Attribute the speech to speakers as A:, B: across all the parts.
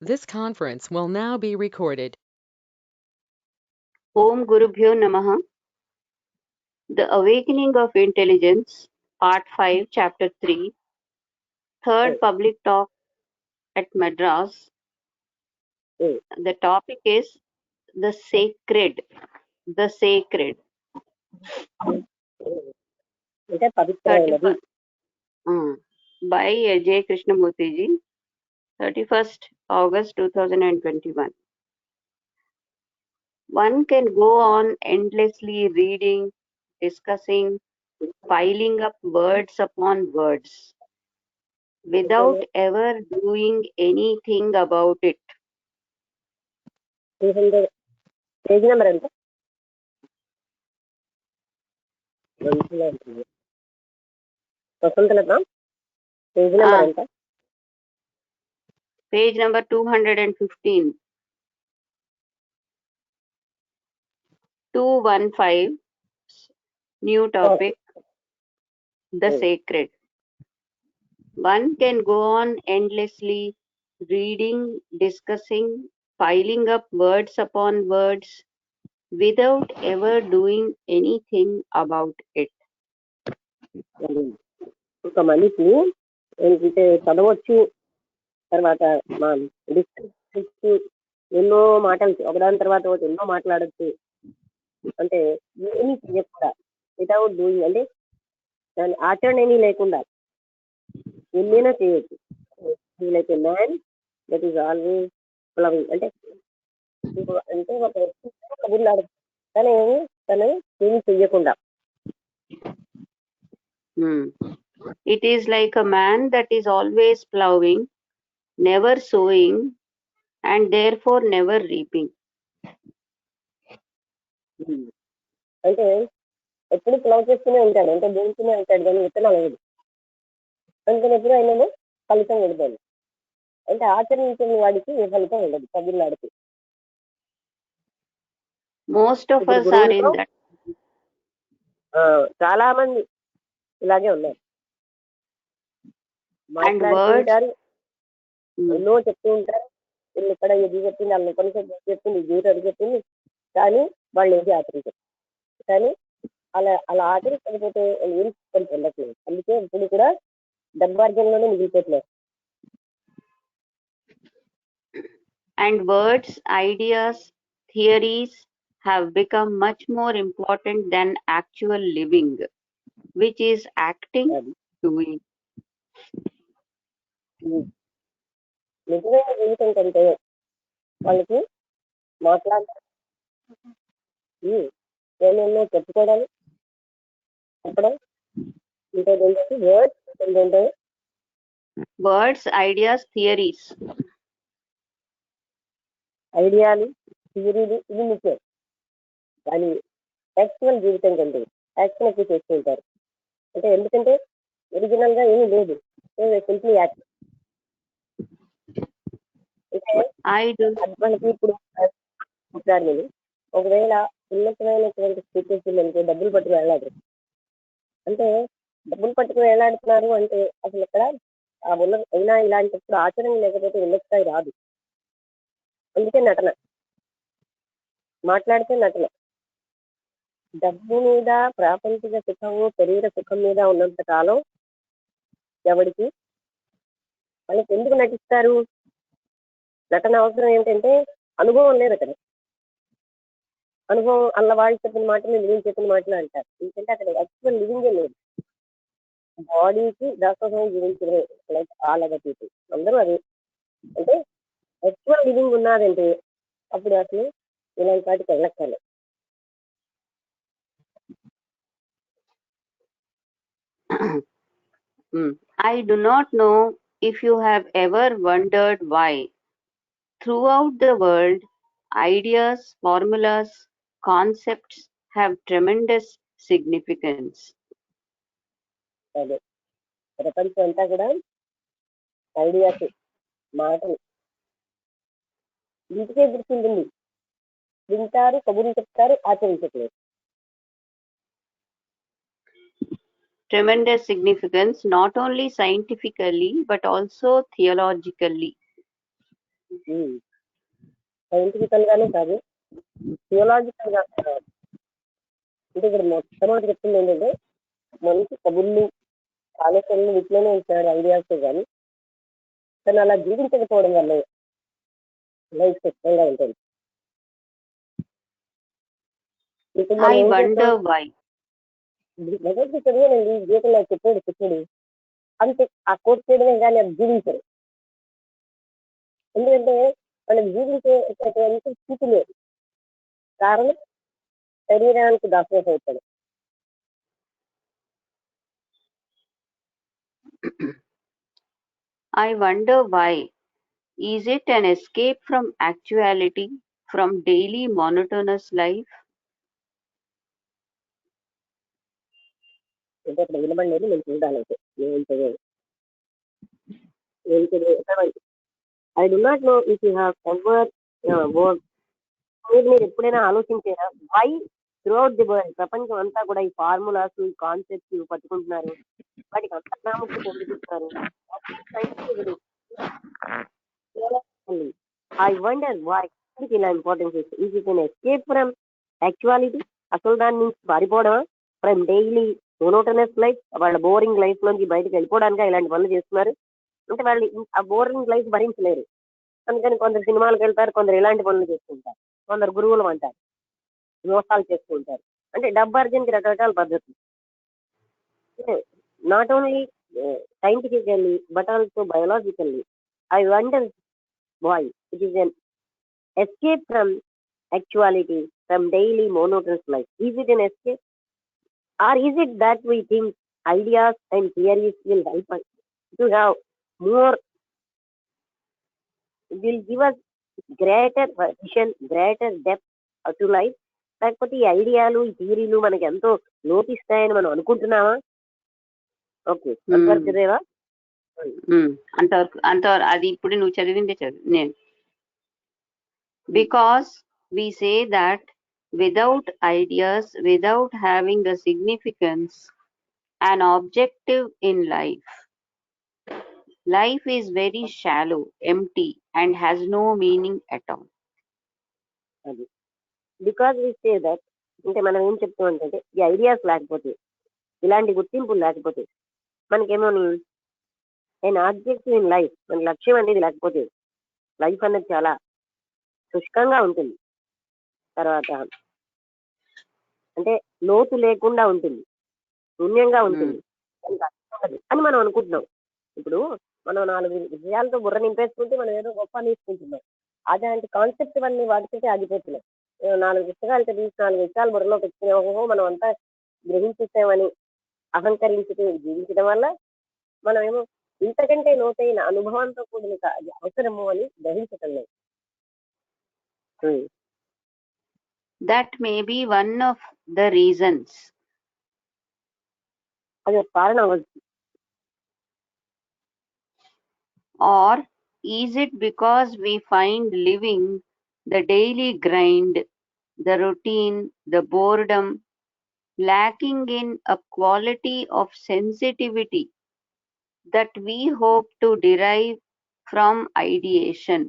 A: This conference will now be recorded.
B: Om Gurubhyo Namaha. The Awakening of Intelligence, Part 5, Chapter 3, Third Public Talk at Madras. The topic is the sacred. The sacred. 31st, by J. Krishnamurti ji, 31st August 2021. One can go on endlessly reading, discussing, piling up words upon words, without ever doing anything about it.
C: 300 page number ఎంత? వసంతలత page number ఎంత?
B: Page number 215. 215. New topic. The sacred. One can go on endlessly reading, discussing, piling up words upon words, without ever doing anything about it.
C: ఒక మనిషి ఏంటంటే చదవచ్చు, తర్వాత ఎన్నో మాటలు ఒకదాని తర్వాత ఒకటి ఎన్నో మాట్లాడచ్చు, అంటే ఏమీ చేయకుండా వితౌట్ డూయింగ్, అంటే దాని ఆచరణ ఏమీ లేకుండా ఎన్నైనా చేయొచ్చు. Like a man that is always flowing, అంటే అంటే ఒక వ్యక్తి కబుర్లాడు తను ఏమీ చెయ్యకుండా.
B: It is like a man that is always plowing, never sowing, and therefore never reaping.
C: అంటే ఎప్పుడు ప్లవ్ చేస్తూనే ఉంటాడు, అంటే భూమితూనే ఉంటాడు, కానీ విత్తనాలు లేదు. అందుకని ఎప్పుడు అయినా ఫలితం ఉండదు. అంటే ఆచరించిన వాడికి ఏ ఫలితం ఉండదు, కబుర్లాడికి.
B: Most of us are in that.
C: చాలా మంది ఇలాగే ఉన్నారు. మాట్లాడుతుంటారు, ఎన్నో చెప్తూ ఉంటారు. వీళ్ళు ఇక్కడ ఇది చెప్పింది, వాళ్ళ ఉపనిషత్తు చెప్పింది, జీవితం అది చెప్పింది, కానీ వాళ్ళు ఏది ఆచరించారు. కానీ అలా ఆచరించకపోతే ఏం పొందట్లేదు. అందుకే ఇప్పుడు కూడా డబ్బార్జనలోనే మిగిలిపోతున్నారు.
B: And words, ideas, theories have become much more important than actual living, which is acting, doing.
C: నిజమైన జీవితం కంటే వాళ్ళకి మాట్లాడడం, ఏమేమో చెప్పుకోవడం, చెప్పడం, ఇంకా
B: వర్డ్స్, ఐడియాస్, థియరీస్.
C: ఐడియాలు, థియరీలు ఇవి ముఖ్యం. కానీ యాక్చువల్ జీవితం కంటే యాక్షన్ ఎక్కువ చేస్తూ ఉంటారు. అంటే ఎందుకంటే ఒరిజినల్ గా ఏమీ లేదు, సింప్లీ యాక్షన్. మనకి ఇప్పుడు ఒకవేళ ఉన్నతమైనటువంటి స్థితికి డబ్బులు పట్టుకు వెళ్ళాడు అంటే, డబ్బులు పట్టుకు వెళ్ళాడుతున్నారు అంటే అసలు ఇక్కడ అయినా ఇలాంటప్పుడు ఆచరణ లేకపోతే ఉన్నతస్థాయి రాదు. అందుకే నటన, మాట్లాడితే నటన. డబ్బు మీద, ప్రాపంచిక సుఖము, శరీర సుఖం మీద ఉన్నంత కాలం ఎవరికి వాళ్ళకి ఎందుకు నటిస్తారు? నటన అవసరం ఏంటంటే అనుభవం లేదు అక్కడ. అనుభవం అల్ల వాళ్ళు చెప్పిన మాటలు నేను చెప్పిన మాటలు అంటారు. ఎందుకంటే అక్కడ యాక్చువల్ లివింగే లేదు. బాడీకి దాసోహం జీవించడమే, లైక్ ఆల్ అదర్ పీపుల్ అందరూ అది. అంటే యాక్చువల్ లివింగ్ ఉన్నదంటే అప్పుడు అసలు ఇలాంటి వాటికి వెళ్ళక్కర్లేదు.
B: I do not know if you have ever wondered why, throughout the world, ideas, formulas, concepts have tremendous significance.
C: అదే ప్రపంచం అంతా కూడా ఐడియాస్, మాటలు ఇంటికే గుర్తుంటుంది. వింటారు, కబుర్లు చెప్తారు, ఆచరించట్లేదు.
B: Tremendous significance, not only scientifically but also theologically.
C: గురించి సైంటిఫికల్ గానే కాదు, థియోలాజికల్ గా కూడా. అంటే ఇక్కడ మొట్టమొదటి చెప్తుంది ఏంటంటే మనిషి కబుర్లు ఆలోచనలు వీటిలోనే ఇచ్చాడు ఐడియాస్ కానీ తను అలా జీవించకపోవడం వల్ల లైఫ్ కష్టంగా ఉంటుంది. ఇప్పుడు మనం
B: I
C: ఏం
B: wonder
C: చేస్తాం,
B: why.
C: భగవద్గీత చదివానండి, గీతలో చెప్పాడు కృష్ణుడు, అంతే ఆ కోర్టు చేయడమే కానీ అది జీవించరు. ఎందుకంటే మనం జీవించేటటువంటి స్థితి లేదు. కారణం శరీరానికి దాసోహం అవుతాడు.
B: I wonder why. Is it an escape from actuality, from daily monotonous life?
C: అంటే అక్కడ వినబడలేదు, నేను చూడాలంటే ఏం చదివాను. I do not know if you have ever work. మీరు ఎప్పుడైనా ఆలోచించారా why throughout the world, ప్రపంచం అంతా కూడా ఈ ఫార్ములాస్ ఈ కాన్సెప్ట్స్ పట్టుకుంటున్నారు, వాటికి అంత ప్రాముఖ్యత ఎందుకు ఇస్తారు? ఐ వండర్ వై ఇలా ఇంపార్టెన్స్ ఇస్తుంది. Is it can escape from actuality, అసలు దాని నుంచి పారిపోవడమా? ఫ్రమ్ డైలీ మోనోటనస్ లైఫ్, వాళ్ళ బోరింగ్ లైఫ్ లోంచి బయటకు వెళ్ళిపోవడానికి ఇలాంటి పనులు చేస్తున్నారు. అంటే వాళ్ళు ఆ బోరింగ్ లైఫ్ భరించలేరు, అందుకని కొందరు సినిమాలకు వెళ్తారు, కొందరు ఇలాంటి పనులు చేస్తుంటారు, కొందరు గురువులు అంటారు, మోసాలు చేస్తూ ఉంటారు. అంటే డబ్బు అర్జన్కి రకరకాల పద్ధతులు. Not only scientifically but also biologically. I wonder why it is an escape from actuality, from daily monotonous life. Is it an escape, or is it that we think ideas and theories will help us to have more, will give us greater vision, greater depth to life? లేకపోతే ఈ ఐడియాలు ఈ థియరీలు మనకి ఎంతో లోపిస్తాయని మనం అనుకుంటున్నామా? Okay, అంతవరకు చదివేవా?
B: అంతవరకు అది ఇప్పుడు నువ్వు చదివిందే నేను. Because we say that without ideas, without having a significance, an objective in life, life is very shallow, empty, and has no meaning at all.
C: అది బికాజ్ వి సే దట్, అంటే మనం ఏం చెప్తామంటే ఈ ఐడియాస్ లేకపోతే, ఇలాంటి గుర్తింపులు లేకపోతే, మనకేమో నేను ఆబ్జెక్టివ్ ఇన్ లైఫ్, మన లక్ష్యం అనేది లేకపోతే లైఫ్ అనేది చాలా శుష్కంగా ఉంటుంది. తర్వాత అంటే లోతు లేకుండా ఉంటుంది, శూన్యంగా ఉంటుంది అని మనం అనుకుంటున్నాం. ఇప్పుడు మనం 4 విషయాలతో బుర్ర నింపేసుకుంటే మనం ఏదో గొప్ప తీసుకుంటున్నాం. అలాంటి కాన్సెప్ట్ అన్ని వాటితోటే ఆగిపోతున్నాం. 4 పుస్తకాలు చదివి 4 విషయాలు బుర్రలో పెట్టుకునే ఓహో మనం అంతా గ్రహించేసామని అహంకరించుతూ జీవించడం వల్ల మనం ఏమో ఇంతకంటే లోతైన అనుభవంతో కూడిన అది అవసరము అని గ్రహించటం లేదు.
B: That may be one of the reasons.
C: అది ఒక కారణం అవ్వచ్చు.
B: Or is it because we find living, the daily grind, the routine, the boredom, lacking in a quality of sensitivity that we hope to derive from ideation?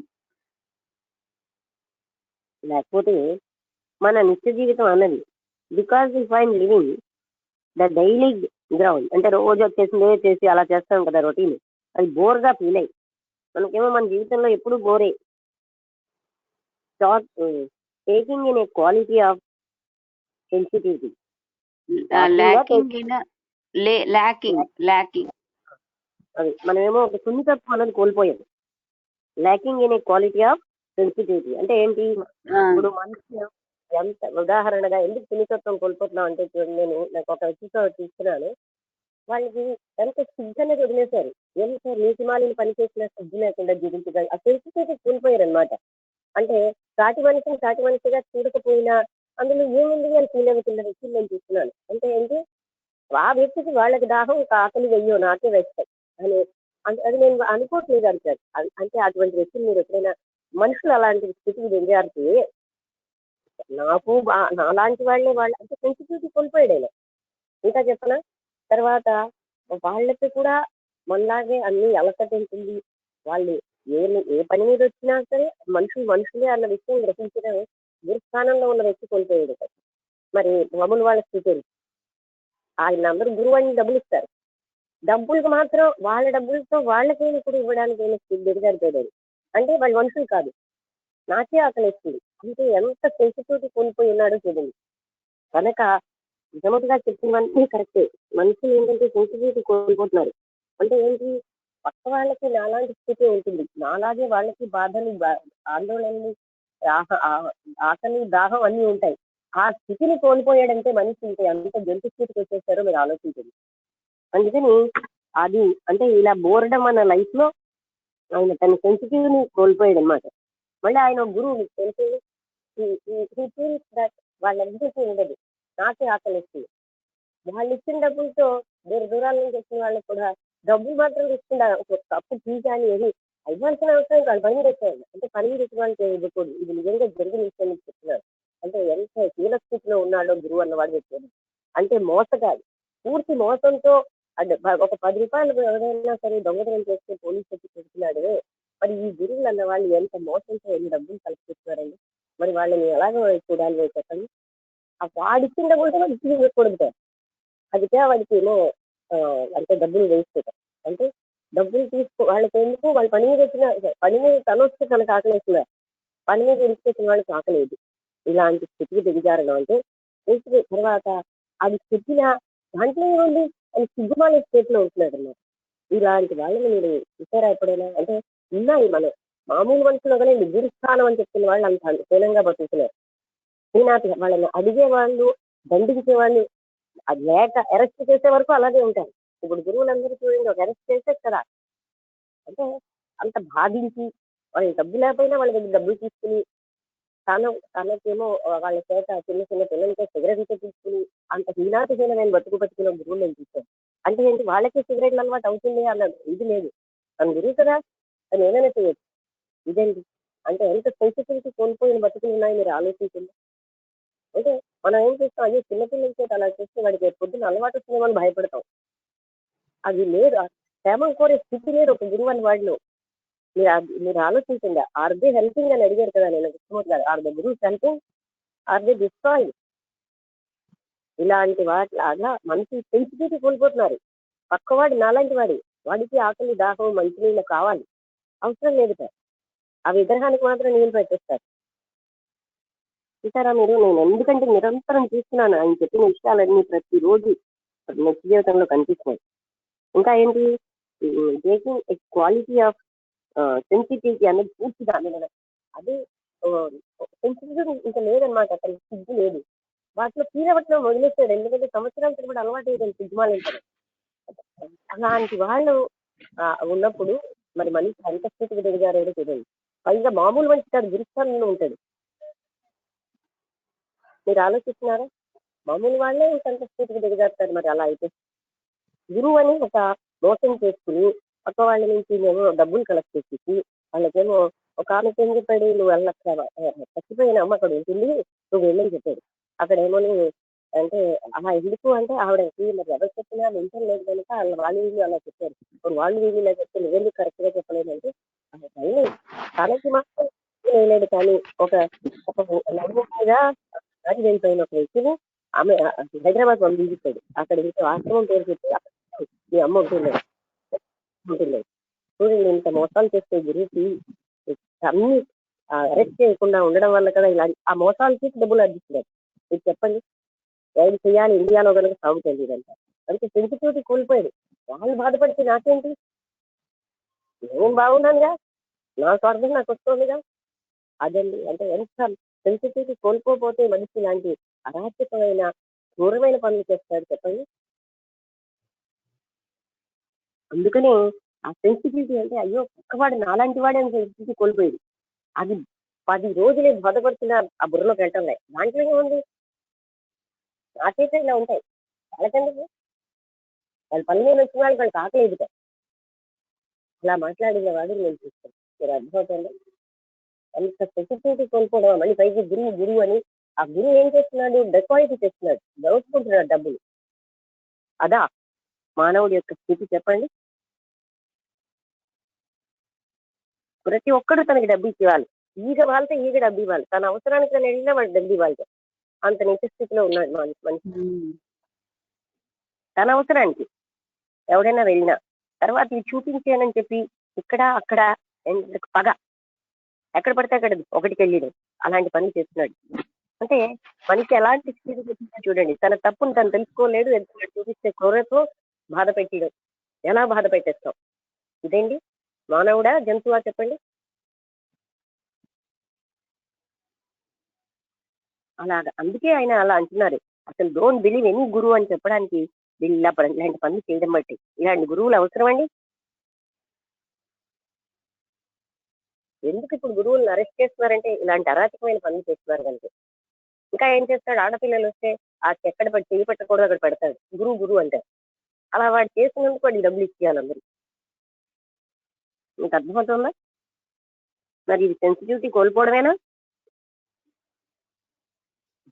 C: లేకపోతే మన నిత్య జీవితం అన్నది because we find living the daily ground, అంటే రోజు వచ్చేసి చేసి అలా చేస్తాం కదా రొటీన్, అది బోర్గా ఫీల్ అయ్యి మనకేమో మన జీవితంలో ఎప్పుడు బోరే. Taking in a quality of sensitivity, అది మనమేమో ఒక సున్నితత్వం అనేది కోల్పోయాం. Lacking in a quality of sensitivity అంటే ఏంటి? ఇప్పుడు మనిషి ఎంత ఉదాహరణగా ఎందుకు సున్నితత్వం కోల్పోతున్నాం అంటే, నేను నాకు ఒక ఎపిసోడ్ చూస్తున్నాను, వాళ్ళకి ఎంత సిగ్గు అనేది వదిలేశారు. ఎంత నీటి మాలిని పనిచేసిన సిగ్గు లేకుండా జీవించగల ఆ సెన్సిటివిటీ కోల్పోయారు అనమాట. అంటే సాటి మనిషిగా చూడకపోయినా అందులో ఏముంది అని ఫీల్ అవుతున్న వ్యక్తులు నేను చూస్తున్నాను. అంటే ఏంటి, ఆ వ్యక్తికి వాళ్ళకి దాహం ఒక ఆకలి వెయ్యో నాకే వేస్తాయి అని అది నేను అనుకోవట్లేదు అంటారు. అంటే అటువంటి వ్యక్తులు మీరు ఎప్పుడైనా మనుషులు అలాంటి స్థితికి దిగారితే, నాకు నాలాంటి వాళ్ళే వాళ్ళు అంటే సెన్సిటివిటీ కోల్పోయాడు ఆయన. ఇంకా చెప్పనా, తర్వాత వాళ్ళకి కూడా మనలాగే అన్ని అలసట ఉంటుంది, వాళ్ళు ఏ పని మీద వచ్చినా సరే మనుషులే అన్న విషయం గ్రహించిన గురుస్థానంలో ఉన్న వ్యక్తి కోల్పోయాడు కదా. మరి మామూలు వాళ్ళ స్థితి ఏంటి? ఆయన అందరూ గురువు అని డబ్బులు ఇస్తారు, డబ్బులకు మాత్రం వాళ్ళ డబ్బులతో వాళ్ళకే ఇప్పుడు ఇవ్వడానికి దిగజారిపోయాడు. అంటే వాళ్ళు మనుషులు కాదు, నాకే ఆకలిస్తుంది అంటే ఎంత సెన్సిటివిటీ కోల్పోయి ఉన్నాడో చూడండి. కనుక నిజముగా చెప్పినవన్నీ కరెక్టే. మనుషులు ఏంటంటే సెన్సిటివిటీ కోల్పోతున్నారు. అంటే ఏంటి, పక్క వాళ్ళకి నాలాంటి స్థితి ఉంటుంది, నాలాగే వాళ్ళకి బాధలు ఆందోళనలు ఆకలి దాహం అన్ని ఉంటాయి. ఆ స్థితిని కోల్పోయాడంటే మనిషి ఉంటే అంత జంతు స్థితికి వచ్చేసారో మీరు ఆలోచించండి. అందుకని అది అంటే ఇలా బోర్డం అన్న లైఫ్ లో ఆయన తన సెన్సిటివ్ ని కోల్పోయాడు అనమాట. మళ్ళీ ఆయన గురువు మీకు తెలిసి వాళ్ళందరికీ ఉండదు, నాకే ఆకలిస్తుంది. వాళ్ళు ఇచ్చిన డబ్బులతో దూరాల నుంచి వచ్చిన వాళ్ళకి కూడా డబ్బులు మాత్రం ఇస్తున్నారు. ఒక కప్పు టీ కానీ ఏది ఇవ్వాల్సిన అవసరం కాదు, పని మీద వచ్చేయాలి అంటే పని మీద వచ్చిన వాళ్ళకి ఇవ్వకూడదు. ఇది నిజంగా జరిగిన విషయం మీకు చెప్తున్నారు. అంటే ఎంత కీల స్థితిలో ఉన్నాడో గురువు అన్నవాడు చెప్పాడు. అంటే మోసగాడు, పూర్తి మోసంతో అంటే ఒక 10 రూపాయలు ఎవరైనా సరే దొంగతనం చేస్తే పోలీసు వచ్చి పెడుతున్నాడు. మరి ఈ గురువులు అన్న వాళ్ళు ఎంత మోసంతో ఎన్ని డబ్బులు కల్పిస్తున్నారండి. మరి వాళ్ళని ఎలాగో చూడాలి చెప్పండి. ఆ వాడిచ్చిన డబ్బులతో వాళ్ళు ఇవ్వకూడదు, అదికే వాడికి ఏమో అంటే డబ్బులు వేస్ట్. అంటే డబ్బులు వాళ్ళకి ఎందుకు, వాళ్ళ పని మీద వచ్చిన పని మీద తను వస్తే తనకు ఆకలేస్తున్నారు, పని మీద ఇంటికొచ్చిన వాళ్ళకి ఆకలేదు. ఇలాంటి స్థితికి దిగజారడం అంటే తర్వాత అది చెప్పిన దాంట్లో ఏముంది అని సిగ్గుమాల స్టేట్లో ఉంటున్నాడు అన్నమాట. ఇలాంటి వాళ్ళని మీరు చూసారా ఎప్పుడైనా? అంటే ఉన్నాయి మనం మామూలు మనుషులు ఒకనే గురుస్థానం అని చెప్తున్న వాళ్ళు అంత హీనంగా బతుకుతున్నారు. ఈనాటి వాళ్ళని అడిగే వాళ్ళు, దండించే వాళ్ళు అది లేక అరెస్ట్ చేసే వరకు అలాగే ఉంటారు. ఇప్పుడు గురువులందరూ చూడండి, ఒక అరెస్ట్ చేసే కదా అంటే అంత బాధించి వాళ్ళకి డబ్బు లేకపోయినా వాళ్ళ దగ్గర డబ్బులు తీసుకుని తనకేమో వాళ్ళ చేత చిన్న చిన్న పిల్లలతో సిగరెట్లతో తీసుకుని అంత హీనాతహీనమైన బతుకున్న గురువులు నేను చూశాను. అంటే ఏంటి, వాళ్ళకి సిగరెట్లు అలవాటు అవుతుంది అన్నది ఇది లేదు. తన గురువు కదా, తను ఏమైనా చేయొచ్చు. ఇదేంటి అంటే ఎంత సెన్సిటివిటీ కోల్పోయిన బతుకులు ఉన్నాయి మీరు ఆలోచించండి. అంటే మనం ఏం చేస్తాం, అదే చిన్నపిల్లలతో అలా చేస్తే వాడికి పొద్దున్న అలవాటు వస్తుందేమని భయపడతాం. అది లేదు, క్షేమం కోరే స్థితి లేదు ఒక గురువు అని వాడిలో. మీరు ఆలోచించండి. ఆర్ దే హెల్పింగ్ అని అడిగారు కదా నేను కృష్ణమూర్తి గారు. ఆర్ ద గురువు హెల్పింగ్, ఆర్ దే డిస్ట్రాయింగ్? ఇలాంటి వాటి అలా మనిషి సెన్సిటివిటీ కోల్పోతున్నారు. పక్కవాడి నాలాంటి వాడికి ఆకలి దాహం మంచినీళ్ళు కావాలి, అవసరం లేదు సార్. ఆ విగ్రహానికి మాత్రం నీళ్ళు పెట్టేస్తారు. చూసారా మీరు? నేను ఎందుకంటే నిరంతరం చూస్తున్నాను ఆయన చెప్పిన విషయాలన్నీ ప్రతిరోజు నిత్య జీవితంలో కనిపిస్తున్నాయి. ఇంకా ఏంటి, taking a quality of sensitivity అనేది పూర్తిగా అదే సెన్సిటివిటీ ఇంకా లేదనమాట. అతనికి సిగ్గు లేదు, వాటిలో కీలవట్లో వదిలేస్తాడు. ఎందుకంటే సంవత్సరాల తరబడి అలవాటు అయ్యేది సిగ్గుమాలంటారు. అలాంటి వాళ్ళు ఉన్నప్పుడు మరి మనిషి అంత స్థితికి దిగజారేదో తెలియదు. పైగా మామూలు మనిషి కాదు, గురుస్థానంలో ఉంటాడు. మీరు ఆలోచిస్తున్నారా? మామూలు వాళ్ళే ఇంత స్థితికి దిగజారుతారు. మరి అలా అయితే గురువు అని ఒక మోసం చేసుకుని పక్క వాళ్ళ నుంచి మేము డబ్బులు కలెక్ట్ చేసి వాళ్ళకేమో ఒక ఆమెకి ఏం చెప్పాడు, నువ్వు వెళ్ళక్క చచ్చిపోయిన అమ్మ అక్కడ ఉంటుంది, నువ్వు వెళ్ళని చెప్పాడు. అక్కడ ఏమో అంటే అలా ఎందుకు అంటే ఆవిడకి మరి ఎవరు చెప్పినా వింటం లేదు కనుక వాళ్ళు వీళ్ళు అలా చెప్పారు. ఇప్పుడు వాళ్ళు వీళ్ళు ఇలా చెప్తే నువ్వెందుకు కరెక్ట్ గా చెప్పలేదంటే తనకి మాత్రం వేయలేదు. కానీ ఒక నలుగురిగా దాటి వెళ్ళిపోయిన ఒక వ్యక్తిని ఆమె హైదరాబాద్ పంపించాడు. అక్కడ ఇంకో ఆశ్రమం పేరు చెప్పి మీ అమ్మ ఉంటున్నాడు. చూడండి, ఇంత మోసాలు చేస్తే గురించి అన్ని అరెస్ట్ చేయకుండా ఉండడం వల్ల కదా ఇలా ఆ మోసాలు చేసి డబ్బులు అర్జిస్తున్నారు. మీరు చెప్పండి, ఏం చేయాలి ఇండియాలో కనుక సాగుతుంది ఇదంతా. అంటే సెన్సిటివిటీ కోల్పోయాడు. వాళ్ళు బాధపడితే నాకేంటి, నేను బాగున్నానుగా, నా స్వార్థం నాకు వస్తుందిగా. అదండి అంటే ఎంత సెన్సిటివిటీ కోల్పోతే మనిషి ఇలాంటి అరాచకమైన క్రూరమైన పనులు చేస్తాడు చెప్పండి. అందుకనే ఆ సెన్సిటివిటీ అంటే అయ్యో పక్కవాడు నాలాంటి వాడే అని సెన్సిటివిటీ కోల్పోయేది. అది 10 రోజులే బాధపడుతున్న ఆ బుర్రలోకి వెళ్ళటం లేదు. దాంట్లో ఏముంది, నాకైతే ఇలా ఉంటాయి, వాళ్ళకెందుకు, వాళ్ళ పని మీద వచ్చిన వాళ్ళకి ఆకలి ఎదుగుతాయి. అలా మాట్లాడిన వాడు నేను చూస్తాను. మీరు అర్థమవుతుంది అంత సెన్సిటివిటీ కోల్పోవడం. మళ్ళీ పైకి గురువు అని ఆ గురువు ఏం చేస్తున్నాడు, డెకాయిటీ చేస్తున్నాడు, దోచుకుంటున్నాడు డబ్బులు. అదా మానవుడి యొక్క స్థితి చెప్పండి. ప్రతి ఒక్కరు తనకి డబ్బు ఇవ్వాలి. ఈగ వాళ్తే ఈగ డబ్బు ఇవ్వాలి. తన అవసరానికి తను వెళ్ళినా వాడు డబ్బు ఇవ్వాలి. అంత నీచ స్థితిలో ఉన్నాడు మనిషి. తన అవసరానికి ఎవడైనా వెళ్ళినా తర్వాత ఇది చూపించానని చెప్పి ఇక్కడ అక్కడ పగ ఎక్కడ పడితే అక్కడ ఒకటికి వెళ్ళిడు అలాంటి పనులు చేస్తున్నాడు. అంటే మనిషి ఎలాంటి స్థితి వచ్చిందో చూడండి. తన తప్పును తను తెలుసుకోలేడు. చూపిస్తే క్రూరతో బాధ పెట్టడం. ఎలా బాధ పెట్టేస్తాం? ఇదేంటి మానవుడా జంతువా చెప్పండి? అలాగా అందుకే ఆయన అలా అంటున్నారు. అసలు డోంట్ బిలీవ్ ఎనీ గురువు అని చెప్పడానికి ఇలాంటి పనులు చేయడం బట్టి. ఇలాంటి గురువులు అవసరం అండి? ఎందుకు ఇప్పుడు గురువులను అరెస్ట్ చేస్తున్నారంటే ఇలాంటి అరాచకమైన పనులు చేస్తున్నారు కనుక. ఇంకా ఏం చేస్తాడు? ఆడపిల్లలు వస్తే ఆ ఎక్కడ చేయి పెట్టకూడదు అక్కడ పెడతాడు. గురువు గురువు అంటారు. అలా వాడు చేసినందుకు వాడికి డబ్బులు ఇచ్చేయాలి అందరూ. మీకు అర్థమవుతుందా? మరి ఇది సెన్సిటివిటీ కోల్పోవడమేనా?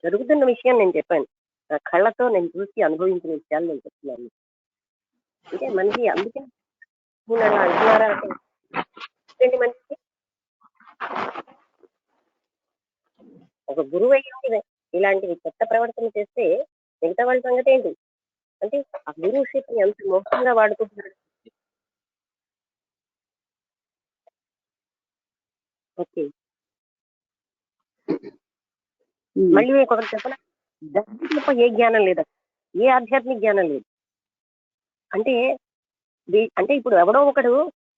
C: జరుగుతున్న విషయం నేను చెప్పాను. నా కళ్ళతో నేను చూసి అనుభవించిన విషయాలు నేను చెప్తున్నాను. అంటే మనకి అందుకే అలా అంటున్నారా అంటే మనకి ఒక గురువు అయ్యి ఇలాంటివి చెత్త ప్రవర్తన చేస్తే మిగతా వాళ్ళ సంగతి ఏంటి? అంటే ఆ గురువుషిప్ ఎంత మోసంగా వాడుకుంటున్నాడు. ఓకే, మళ్ళీ ఒకటి చెప్పిన డబ్బు తప్ప ఏ జ్ఞానం లేదు, ఏ ఆధ్యాత్మిక జ్ఞానం లేదు. అంటే అంటే ఇప్పుడు ఎవడో ఒకడు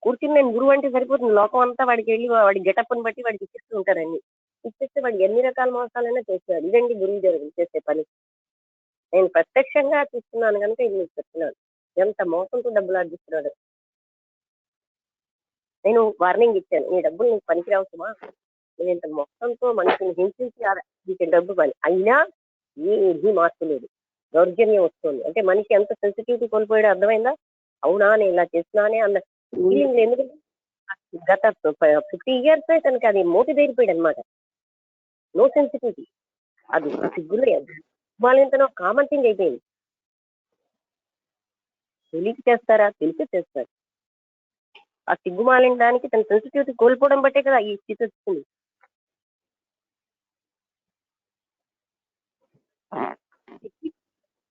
C: కూర్చుని నేను గురువు అంటే సరిపోతుంది. లోకం అంతా వాడికి వెళ్ళి వాడి గెటప్ని బట్టి వాడికి ఇచ్చిస్తూ ఉంటారన్ని. ఇచ్చిస్తే వాడికి ఎన్ని రకాల మోసాలైనా చేస్తారు. ఇదండి గురువు చేసే పని. నేను ప్రత్యక్షంగా చూస్తున్నాను కనుక ఇది మీకు చెప్తున్నాను. ఎంత మోసంతో డబ్బులు ఆర్జిస్తున్నాడు. నేను వార్నింగ్ ఇచ్చాను, నీ డబ్బులు నీకు పనికిరావు సుమా. నేను ఇంత మొత్తంతో మనిషిని హింసించి నీకు డబ్బు పని అయినా ఏది మార్పు లేదు, దౌర్జన్యం వస్తుంది. అంటే మనిషి ఎంత సెన్సిటివిటీ కోల్పోయాడో అర్థమైందా? అవునా నేను ఇలా చేస్తున్నానే అన్న ఫీలింగ్. ఎందుకంటే గత 50 years తనకి అది మోటి దేరిపోయాడు అనమాట. No sensitivity. అది సిగ్గులే మాలింతనో కామన్ థింగ్ అయిపోయింది. తెలియక చేస్తారా? తెలిసి చేస్తారు. ఆ సిగ్గుమాలిన దానికి తన సెన్సిటివిటీ కోల్పోవడం బట్టే కదా ఈ స్థితి వచ్చింది.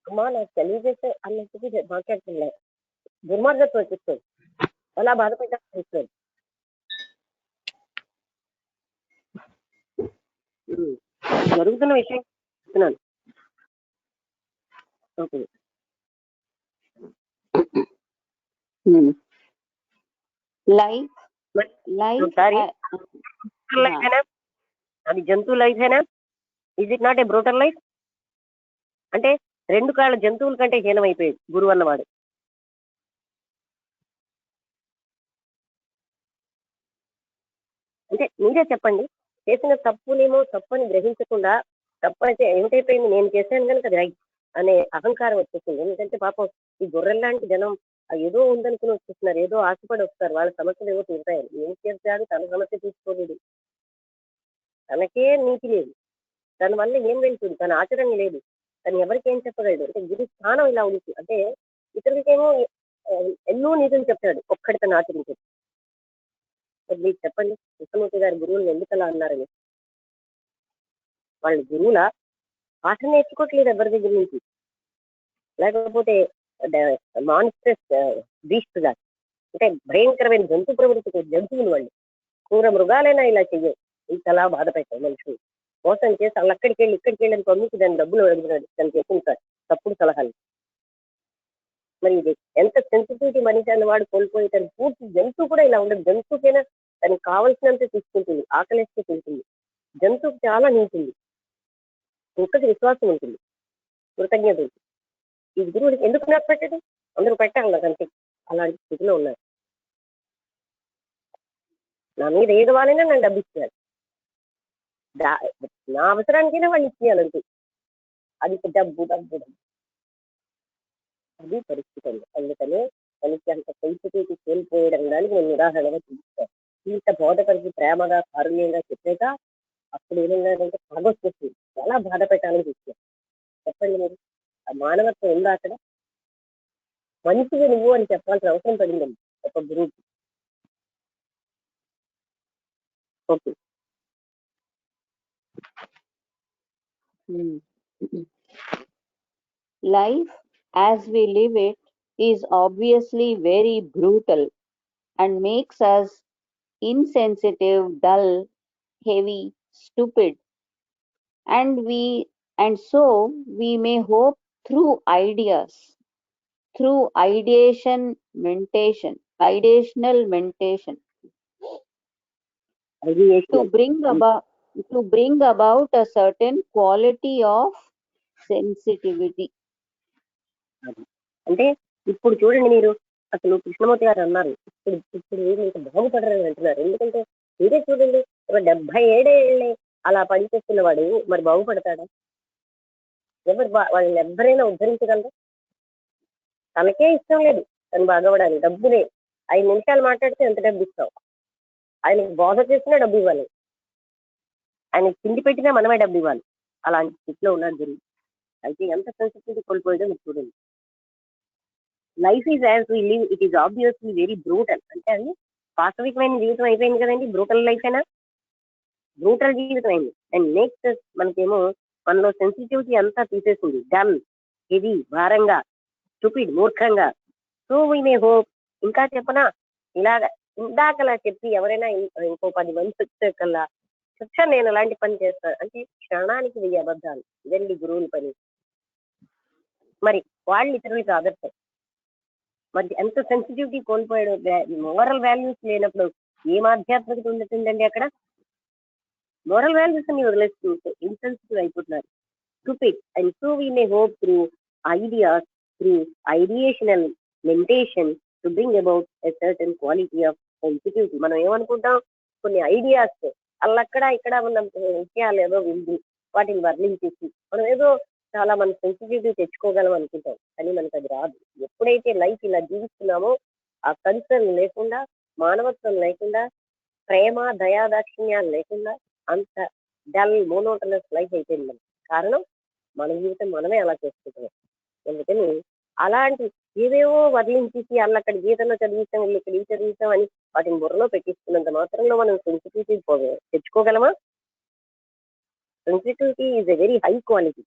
C: అమ్మా నాకు తెలియజేస్తే అన్నట్టుగా మాట్లాడుతున్నారు. దుర్మార్గత్వం వచ్చిస్తుంది. అలా బాధపడ్డాడు. జరుగుతున్న విషయం చెప్తున్నాను. ఓకే, అది జంతువు లైఫ్ అయినా is it not a brutal life? అంటే 2 కాళ్ళ జంతువుల కంటే హీనమైపోయేది గురువు అన్నవాడు. అంటే మీరే చెప్పండి, చేసిన తప్పునేమో తప్పని గ్రహించకుండా తప్పు అయితే ఏమిటైపోయింది, నేను చేశాను కనుక అది రైట్ అనే అహంకారం వచ్చేసింది. ఎందుకంటే పాపం ఈ గొర్రెల్లాంటి జనం ఏదో ఉందనుకుని వచ్చేస్తున్నారు, ఏదో ఆశపడి వస్తారు, వాళ్ళ సమస్యలు ఏవో తీరుతాయని. ఏం చేస్తాడు? తన సమస్య తీసుకోలేదు, తనకే నీతి లేదు, దానివల్ల ఏం వెళ్తుంది, తన ఆచరణ లేదు, తను ఎవరికి ఏం చెప్పగలడు? అంటే గురు స్థానం ఇలా ఉంది. అంటే ఇతరులకేమో ఎన్నో నీతులు చెప్తాడు, ఒక్కడి తను ఆచరించదు. మీరు చెప్పండి, కృష్ణమూర్తి గారి గురువులు ఎందుకు అలా అన్నారని? వాళ్ళు గురువుల పాఠ నేర్చుకోవట్లేదు ఎవరి దగ్గర నుంచి, లేకపోతే మాన్స్టర్స్ బీస్ట్ గా అంటే భయంకరమైన జంతు ప్రవృత్తికి జంతువులు వాళ్ళు. క్రూర మృగాలైనా ఇలా చెయ్యవు. ఇంతలా బాధ పెట్టాయి మనుషులు. మోసం చేసి వాళ్ళు అక్కడికి వెళ్ళి ఇక్కడికి వెళ్ళి పంపించి దాని డబ్బులు అడుగుతున్నాడు, తను చెప్పింటాడు తప్పుడు సలహాలు. మరి ఇది ఎంత సెన్సిటివిటీ మనిషి అన్న వాడు కోల్పోయి తన పూర్తి జంతువు కూడా ఇలా ఉండదు. జంతువుకైనా తనకు కావలసినంత తీసుకుంటుంది, ఆకలిస్తూ తింటుంది. జంతువుకు చాలా నీటుంది, కుక్కకి విశ్వాసం ఉంటుంది, కృతజ్ఞత ఉంటుంది. ఈ గురువుడికి ఎందుకు నాకు పెట్టదు? అందరూ పెట్టాలి అంతే. అలాంటి స్థితిలో ఉన్నారు. నా మీద ఏది వాళ్ళైనా నన్ను డబ్బు ఇచ్చేయాలి, నా అవసరానికైనా వాళ్ళు ఇచ్చేయాలంతే. అది డబ్బు డబ్బు డబ్బు అది పరిస్థితి అండి. అందుకనే మనిషి అంత సెన్సిటివిటీ కోల్పోయడం దానికి నేను ఉదాహరణగా చూపిస్తాను. ఇంత బోధపరిచి ప్రేమగా కారుణ్యంగా చెప్పాక అప్పుడు ఏమైందంటే పగొచ్చేస్తుంది, ఎలా బాధ పెట్టాలని చూస్తాను. చెప్పండి మీరు, ఆ మానవత్వం ఉందా అక్కడ? మంచిగా నువ్వు అని చెప్పాల్సిన అవసరం పడిందండి ఒక గురువుకి. Okay.
B: Life as we live it is obviously very brutal and makes us insensitive, dull, heavy, stupid, and so we may hope through ideas, through ideational mentation, to
C: ఐడియేషనల్.
B: bring about a certain quality of sensitivity.
C: అంటే ఇప్పుడు చూడండి మీరు, అసలు కృష్ణమూర్తి గారు అన్నారు, ఇప్పుడు ఇప్పుడు మీకు బాగుపడరని అంటున్నారు. ఎందుకంటే మీరే చూడండి, ఒక 77 ఏళ్ళే అలా పనిచేస్తున్న వాడు మరి బాగుపడతాడా? వాళ్ళని ఎవరైనా ఉద్ధరించగలరా? తనకే ఇష్టం లేదు తను బాగుపడాలి. డబ్బులే 5 నిమిషాలు మాట్లాడితే ఎంత డబ్బు ఇస్తాం? ఆయనకి బోధ చేసినా డబ్బు ఇవ్వాలి, ఆయన తిండి పెట్టినా మనమే డబ్బు ఇవ్వాలి. అలాంటి స్థితిలో ఉన్నాడు గురి. అయితే ఎంత సెన్సిటివిటీ కోల్పోయిందో మీరు చూడండి. Life is as we live it is obviously very brutal. అంటే అది వాస్తవికమైన జీవితం అయిపోయింది కదండి. బ్రూటల్ లైఫ్ అయినా బ్రూటల్ జీవితం అయింది. అండ్ నెక్స్ట్ మనకేమో మనలో సెన్సిటివిటీ అంతా తీసేసింది. డల్, హెవీ, భారంగా, స్టూపిడ్, మూర్ఖంగా. So we may hope. ఇంకా చెప్పనా, ఇలాగ ఇందాకలా చెప్పి ఎవరైనా ఇంకో 10 మంది వచ్చే కల్లా శిక్ష నేను అలాంటి పని చేస్తాను అంటే క్షణానికి 1000 అబద్ధాలు. ఇదండి గురువుల పని. మరి వాళ్ళు ఇతరులకు ఆదర్శం. మరి ఎంత సెన్సిటివిటీ కోల్పోయాడు. మోరల్ వాల్యూస్ లేనప్పుడు ఏం ఆధ్యాత్మికత ఉంటుందండి అక్కడ? మోరల్ వాల్యూస్ అని వదిలేస్తూ ఇన్సెన్సిటివ్ అయిపోతున్నారు. Stupid. And so we may hope through ideas, through ideational mentation to bring about a certain quality of sensitivity. మనం ఏమనుకుంటాం, కొన్ని ఐడియాస్ అల్లక్కడ ఇక్కడ ఉన్న విషయాలు ఏదో వింది వాటిని వర్ణించేసి మనం ఏదో చాలా మన సెన్సిటివిటీ తెచ్చుకోగలం అనుకుంటాం. కానీ మనకు అది రాదు. ఎప్పుడైతే లైఫ్ ఇలా జీవిస్తున్నామో ఆ కన్సర్న్ లేకుండా, మానవత్వం లేకుండా, ప్రేమ దయా దాక్షిణ్యాలు లేకుండా అంత డల్ మోనోటనస్ లైఫ్ అయిపోయింది మనకి. కారణం మన జీవితం మనమే అలా చేసుకుంటున్నాం. అందుకని అలాంటి ఏవేవో వర్ణించేసి అల్లక్కడ గీతలో చదివిస్తాం, ఇక్కడ ఈ చదివిస్తాం అని వాటిని బుర్రలో పెట్టిస్తున్నంత మాత్రంలో మనం సెన్సిటివిటీ తెచ్చుకోగలమా? Sensitivity is a very high quality.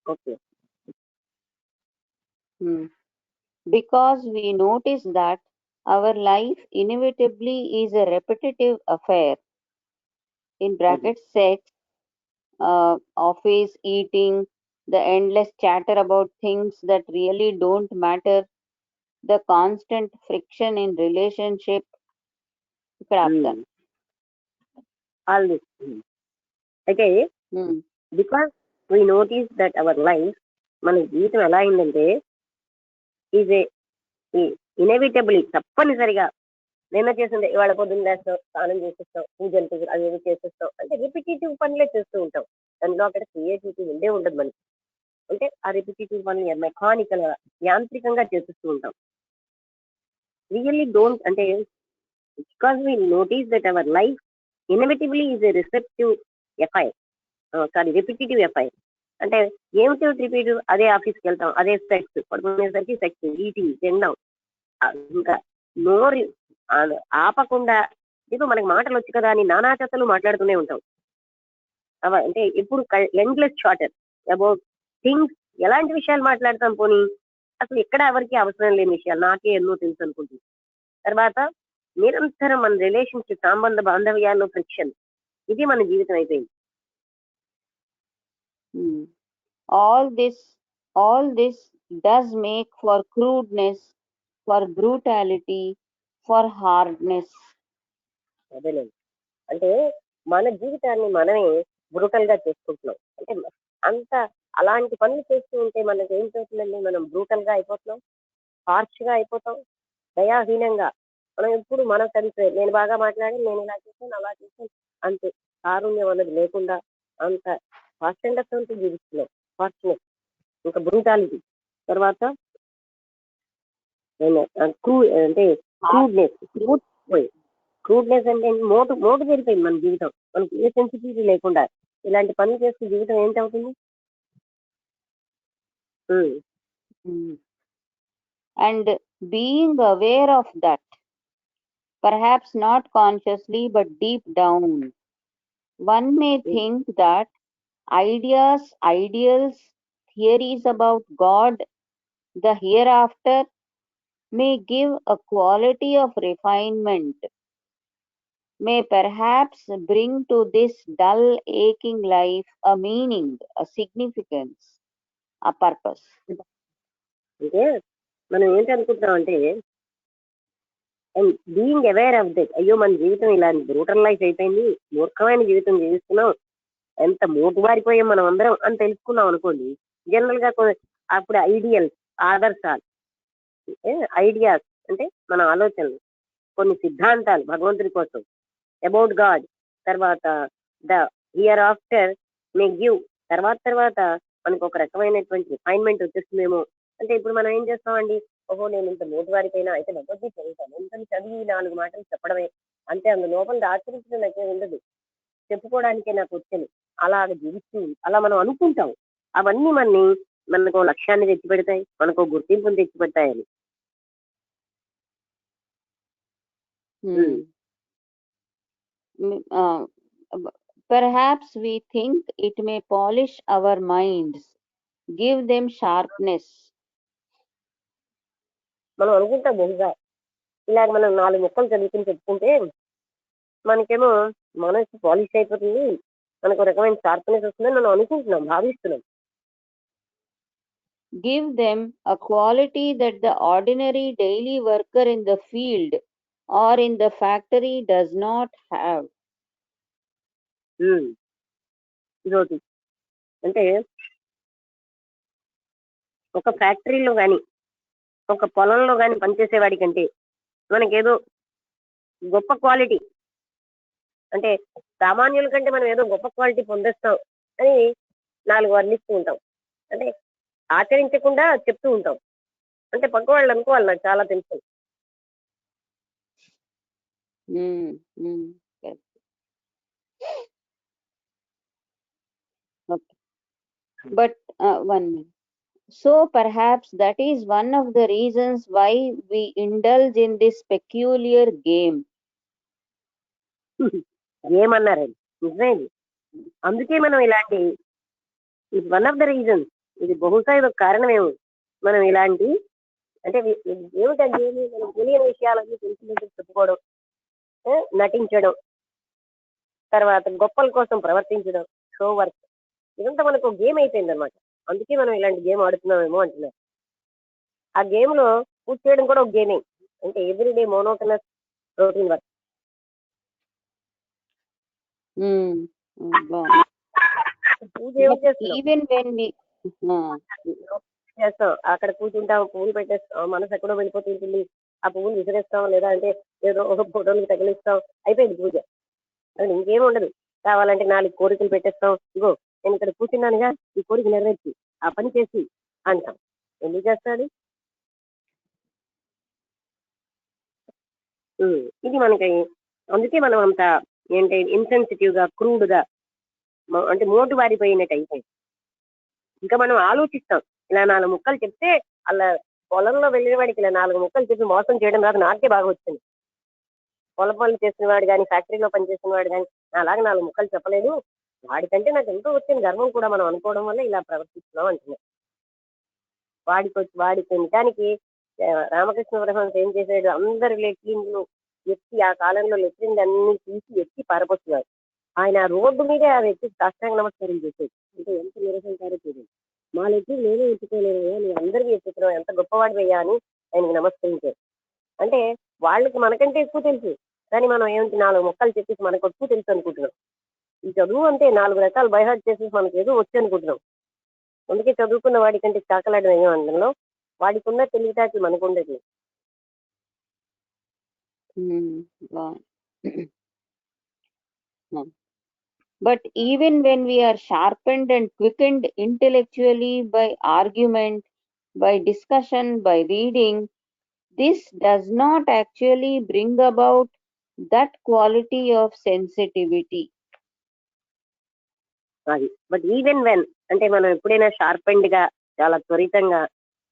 C: Okay.
B: Because we notice that our life inevitably is a repetitive affair, in brackets sex, office, eating, the endless chatter about things that really don't matter, the constant friction in relationship. ఇక్కడ ఆపుతాను.
C: All this. అయితే because we notice that our life, మన జీవితం ఎలా అయిందంటే is a ఇన్ఎవిటబుల్లీ, తప్పనిసరిగా నిన్న చేసిందే ఇవాళ పొద్దున్న లేస్తాం, స్నానం చేసేస్తాం, పూజలు అవి ఏవి చేసేస్తాం. అంటే రిపిటేటివ్ పనులే చేస్తూ ఉంటాం. దానిలో అక్కడ క్రియేటివిటీ ఉండే ఉండదు మనకి. అంటే ఆ రిపిటేటివ్ పనులు మెకానికల్ యాంత్రికంగా చేసేస్తూ ఉంటాం. రియల్లీ డోంట్, అంటే because we notice that our life ఇన్ఎవిటబుల్లీ is a repetitive FIR. అంటే ఏమిటో రిపీట్, అదే ఆఫీస్కి వెళ్తాం, అదే సెక్స్, పడుకునేసరికి సెక్స్, ఈటింగ్, తినడం, ఇంకా నోరు ఆపకుండా ఏదో మనకి మాటలు వచ్చు కదా అని నానా కథలు మాట్లాడుతూనే ఉంటాం. అంటే ఎప్పుడు ఎండ్లెస్ షార్టర్ అబౌట్ థింగ్స్. ఎలాంటి విషయాలు మాట్లాడతాం? పోనీ అసలు ఎక్కడ ఎవరికి అవసరం లేని విషయాలు, నాకే ఎన్నో తెలుసు అనుకుంటుంది. తర్వాత నిరంతరం మన రిలేషన్షిప్, సంబంధ బాంధవ్యాల్లో ఫ్రిక్షన్. ఇది మన జీవితం అయిపోయింది.
B: All this does make for crudeness, for brutality, for hardness.
C: అదేలేదు. అంటే మన జీవితాన్ని మనమే బ్రూటల్ గా చేసుకుంటున్నాం. అంటే అంత అలాంటి పనులు చేస్తూ ఉంటే మనకి ఏం అవుతుందండి? మనం బ్రూటల్ గా అయిపోతున్నాం, హార్ష్ గా అయిపోతాం, దయాహీనంగా. మనం ఎప్పుడు మన కలిసి నేను బాగా మాట్లాడి, నేను ఇలా చేశాను, అలా చేశాను, అంతే కారుణ్యం అన్నది లేకుండా అంత హాస్యంతో జీవిస్తున్నాం. హార్ష్నెస్, ఇంకా బ్రూటాలిటీ. తర్వాత అంటే క్రూడ్నెస్ అంటే మోటు జరిపోయింది మన జీవితం. మనకి ఏ సెన్సిటివిటీ లేకుండా ఇలాంటి పనులు చేస్తే జీవితం ఏంటవుతుంది?
B: And being aware of that, perhaps not consciously but deep down. One may think that ideas, ideals, theories about God, the hereafter, may give a quality of refinement, may perhaps bring to this dull, aching life a meaning, a significance, a purpose.
C: అంటే మనం ఏంటి అనుకుంటున్నాం అంటే being aware of that, అయ్యో మన జీవితం ఇలా brutal life అయిపోయింది, మూర్ఖమైన జీవితం జీవిస్తున్నాం, ఎంత మోటుబారిపోయాం మనం అందరం అని తెలుసుకున్నాం అనుకోండి. జనరల్ గా అప్పుడు ఐడియల్స్, ఆదర్శాలు, ఐడియాస్ అంటే మన ఆలోచనలు, కొన్ని సిద్ధాంతాలు భగవంతుడి కోసం, అబౌట్ గాడ్, తర్వాత the here after may give, తర్వాత మనకు ఒక రకమైనటువంటి రిఫైన్మెంట్ వచ్చేస్తుందేమో. అంటే ఇప్పుడు మనం ఏం చేస్తామండి, ఓహో నేను ఇంత మోటువారిపోయినా అయితే భగవద్గీత చదువుతాను, ఇంత చదివి 4 మాటలు చెప్పడమే, అంటే అందు లోపల ఆచరించడం నాకే ఉండదు, చెప్పుకోవడానికే నాకు వచ్చాను, అలా జీవిస్తూ అలా మనం అనుకుంటాం. అవన్నీ మనకు లక్ష్యాన్ని తెచ్చిపెడతాయి, మనకు గుర్తింపుని తెచ్చిపెడతాయని.
B: Perhaps we think it may polish our minds, give them sharpness.
C: మనం అనుకుంటాం బహుశా ఇలాగ మనం 4 ముక్కలు చదువుకుని చెప్పుకుంటే మనకేమో మనసు పాలిష్ అయిపోతుంది, మనకు రకమైన షార్ప్నెస్ వస్తుందని మనం అనుకుంటున్నాం, భావిస్తున్నాం.
B: Give them a quality that the ordinary daily worker in the field or in the factory does not have.
C: ఇదొకటి. అంటే ఒక ఫ్యాక్టరీలో కానీ ఒక పొలంలో కానీ పనిచేసేవాడి కంటే మనకేదో గొప్ప క్వాలిటీ, అంటే సామాన్యుల కంటే మనం ఏదో గొప్ప క్వాలిటీ పొందేస్తాం అని 4 వర్ణిస్తూ ఉంటాం, అంటే ఆచరించకుండా చెప్తూ ఉంటాం. అంటే పక్క వాళ్ళు అనుకోవాలి నాకు చాలా తెలుసు.
B: Okay. But one minute. So perhaps that is one of the reasons why we indulge in this peculiar game.
C: ఏమన్నారండి, నిజమేది. అందుకే మనం ఇలాంటి, ఇది వన్ ఆఫ్ ద రీజన్స్, ఇది బహుశా ఇది ఒక కారణమేమో మనం ఇలాంటి, అంటే ఏమిటంటే మనం తెలియని విషయాలన్నీ తెలిసినట్టు చెప్పుకోవడం, నటించడం, తర్వాత గొప్పల కోసం ప్రవర్తించడం, షో వర్క్, ఇదంతా మనకు గేమ్ అయిపోయింది అనమాట. అందుకే మనం ఇలాంటి గేమ్ ఆడుతున్నామేమో అంటున్నారు. ఆ గేమ్ లో పూజ చేయడం కూడా ఒక గేమే, అంటే ఎవ్రీడే మోనోటనస్ రొటీన్ వర్క్. పూజ
B: Even when we
C: చేస్తాం, అక్కడ కూర్చుంటాం, పువ్వులు పెట్టేస్తాం, మనసు ఎక్కడో వెళ్ళిపోతుంటుంది, ఆ పువ్వులు విసిరేస్తాం, లేదా అంటే ఏదో ఒక ఫోటోలు తగిలిస్తాం, అయిపోయింది పూజ. అది ఇంకేం ఉండదు. కావాలంటే 4 కోరికలు పెట్టేస్తాం, ఇగో నేను ఇక్కడ కూర్చున్నానుగా, ఈ కోరిక నెరవేర్చి ఆ పని చేసి అంటాం. ఎందుకు చేస్తాడు? ఇది మనకి, అందుకే మనం అంత ఏంటి ఇన్సెన్సిటివ్ గా, క్రూడ్ గా, అంటే మోటు వారిపోయినట్టు అయిపోయింది. ఇంకా మనం ఆలోచిస్తాం, ఇలా 4 ముక్కలు చెప్తే అలా పొలంలో వెళ్ళిన వాడికి ఇలా 4 ముక్కలు చెప్పి మోసం చేయడం రాదు, నాకే బాగా వచ్చింది. పొలం పనులు చేసిన వాడు కానీ, ఫ్యాక్టరీలో పనిచేసిన వాడు కానీ అలాగే 4 ముక్కలు చెప్పలేదు, వాడికంటే నాకు ఎంతో వచ్చిన గర్వం కూడా మనం అనుకోవడం వల్ల ఇలా ప్రవర్తిస్తున్నాం అంటున్నాం. వాడికి నిజానికి రామకృష్ణ పరమహంస ఏం చేశాడు, అందరి లెట్రిన్లు ఎత్తి, ఆ కాలంలో లెట్రిన్లు అన్ని తీసి ఎత్తి పారబోతున్నారు. ఆయన రోడ్డు మీదే ఆ వ్యక్తి సాష్టాంగ నమస్కారం చేసేది. అంటే ఎంత నిరసనకారో చూడండి, మా లెట్రిన్ నేనే ఎత్తుకోలేదయ్యా, నువ్వు అందరికీ ఎత్తుతున్నావు, ఎంత గొప్పవాడివయ్యా అని ఆయనకి నమస్కరించారు. అంటే వాళ్ళకి మనకంటే ఎక్కువ తెలుసు, కానీ మనం ఏమిటి 4 ముక్కలు చెప్పేసి మనకు ఎక్కువ తెలుసు అనుకుంటున్నాం. ఈ చదువు అంటే 4 రకాలు బైహార్ట్ చేసేసి మనకు ఏదో వచ్చి అనుకుంటున్నాం. అందుకే చదువుకున్న వాడికంటే చాకలాడడం ఏమో అందులో, వాడికి ఉన్న తెలివితేటలు మనకు ఉండదు.
B: But even when we are sharpened and quickened intellectually by argument, by discussion, by reading, this does not actually bring about that quality of sensitivity.
C: అది బట్ ఈవెన్ వెన్, అంటే మనం ఎప్పుడైనా షార్పెండ్ గా, చాలా త్వరితంగా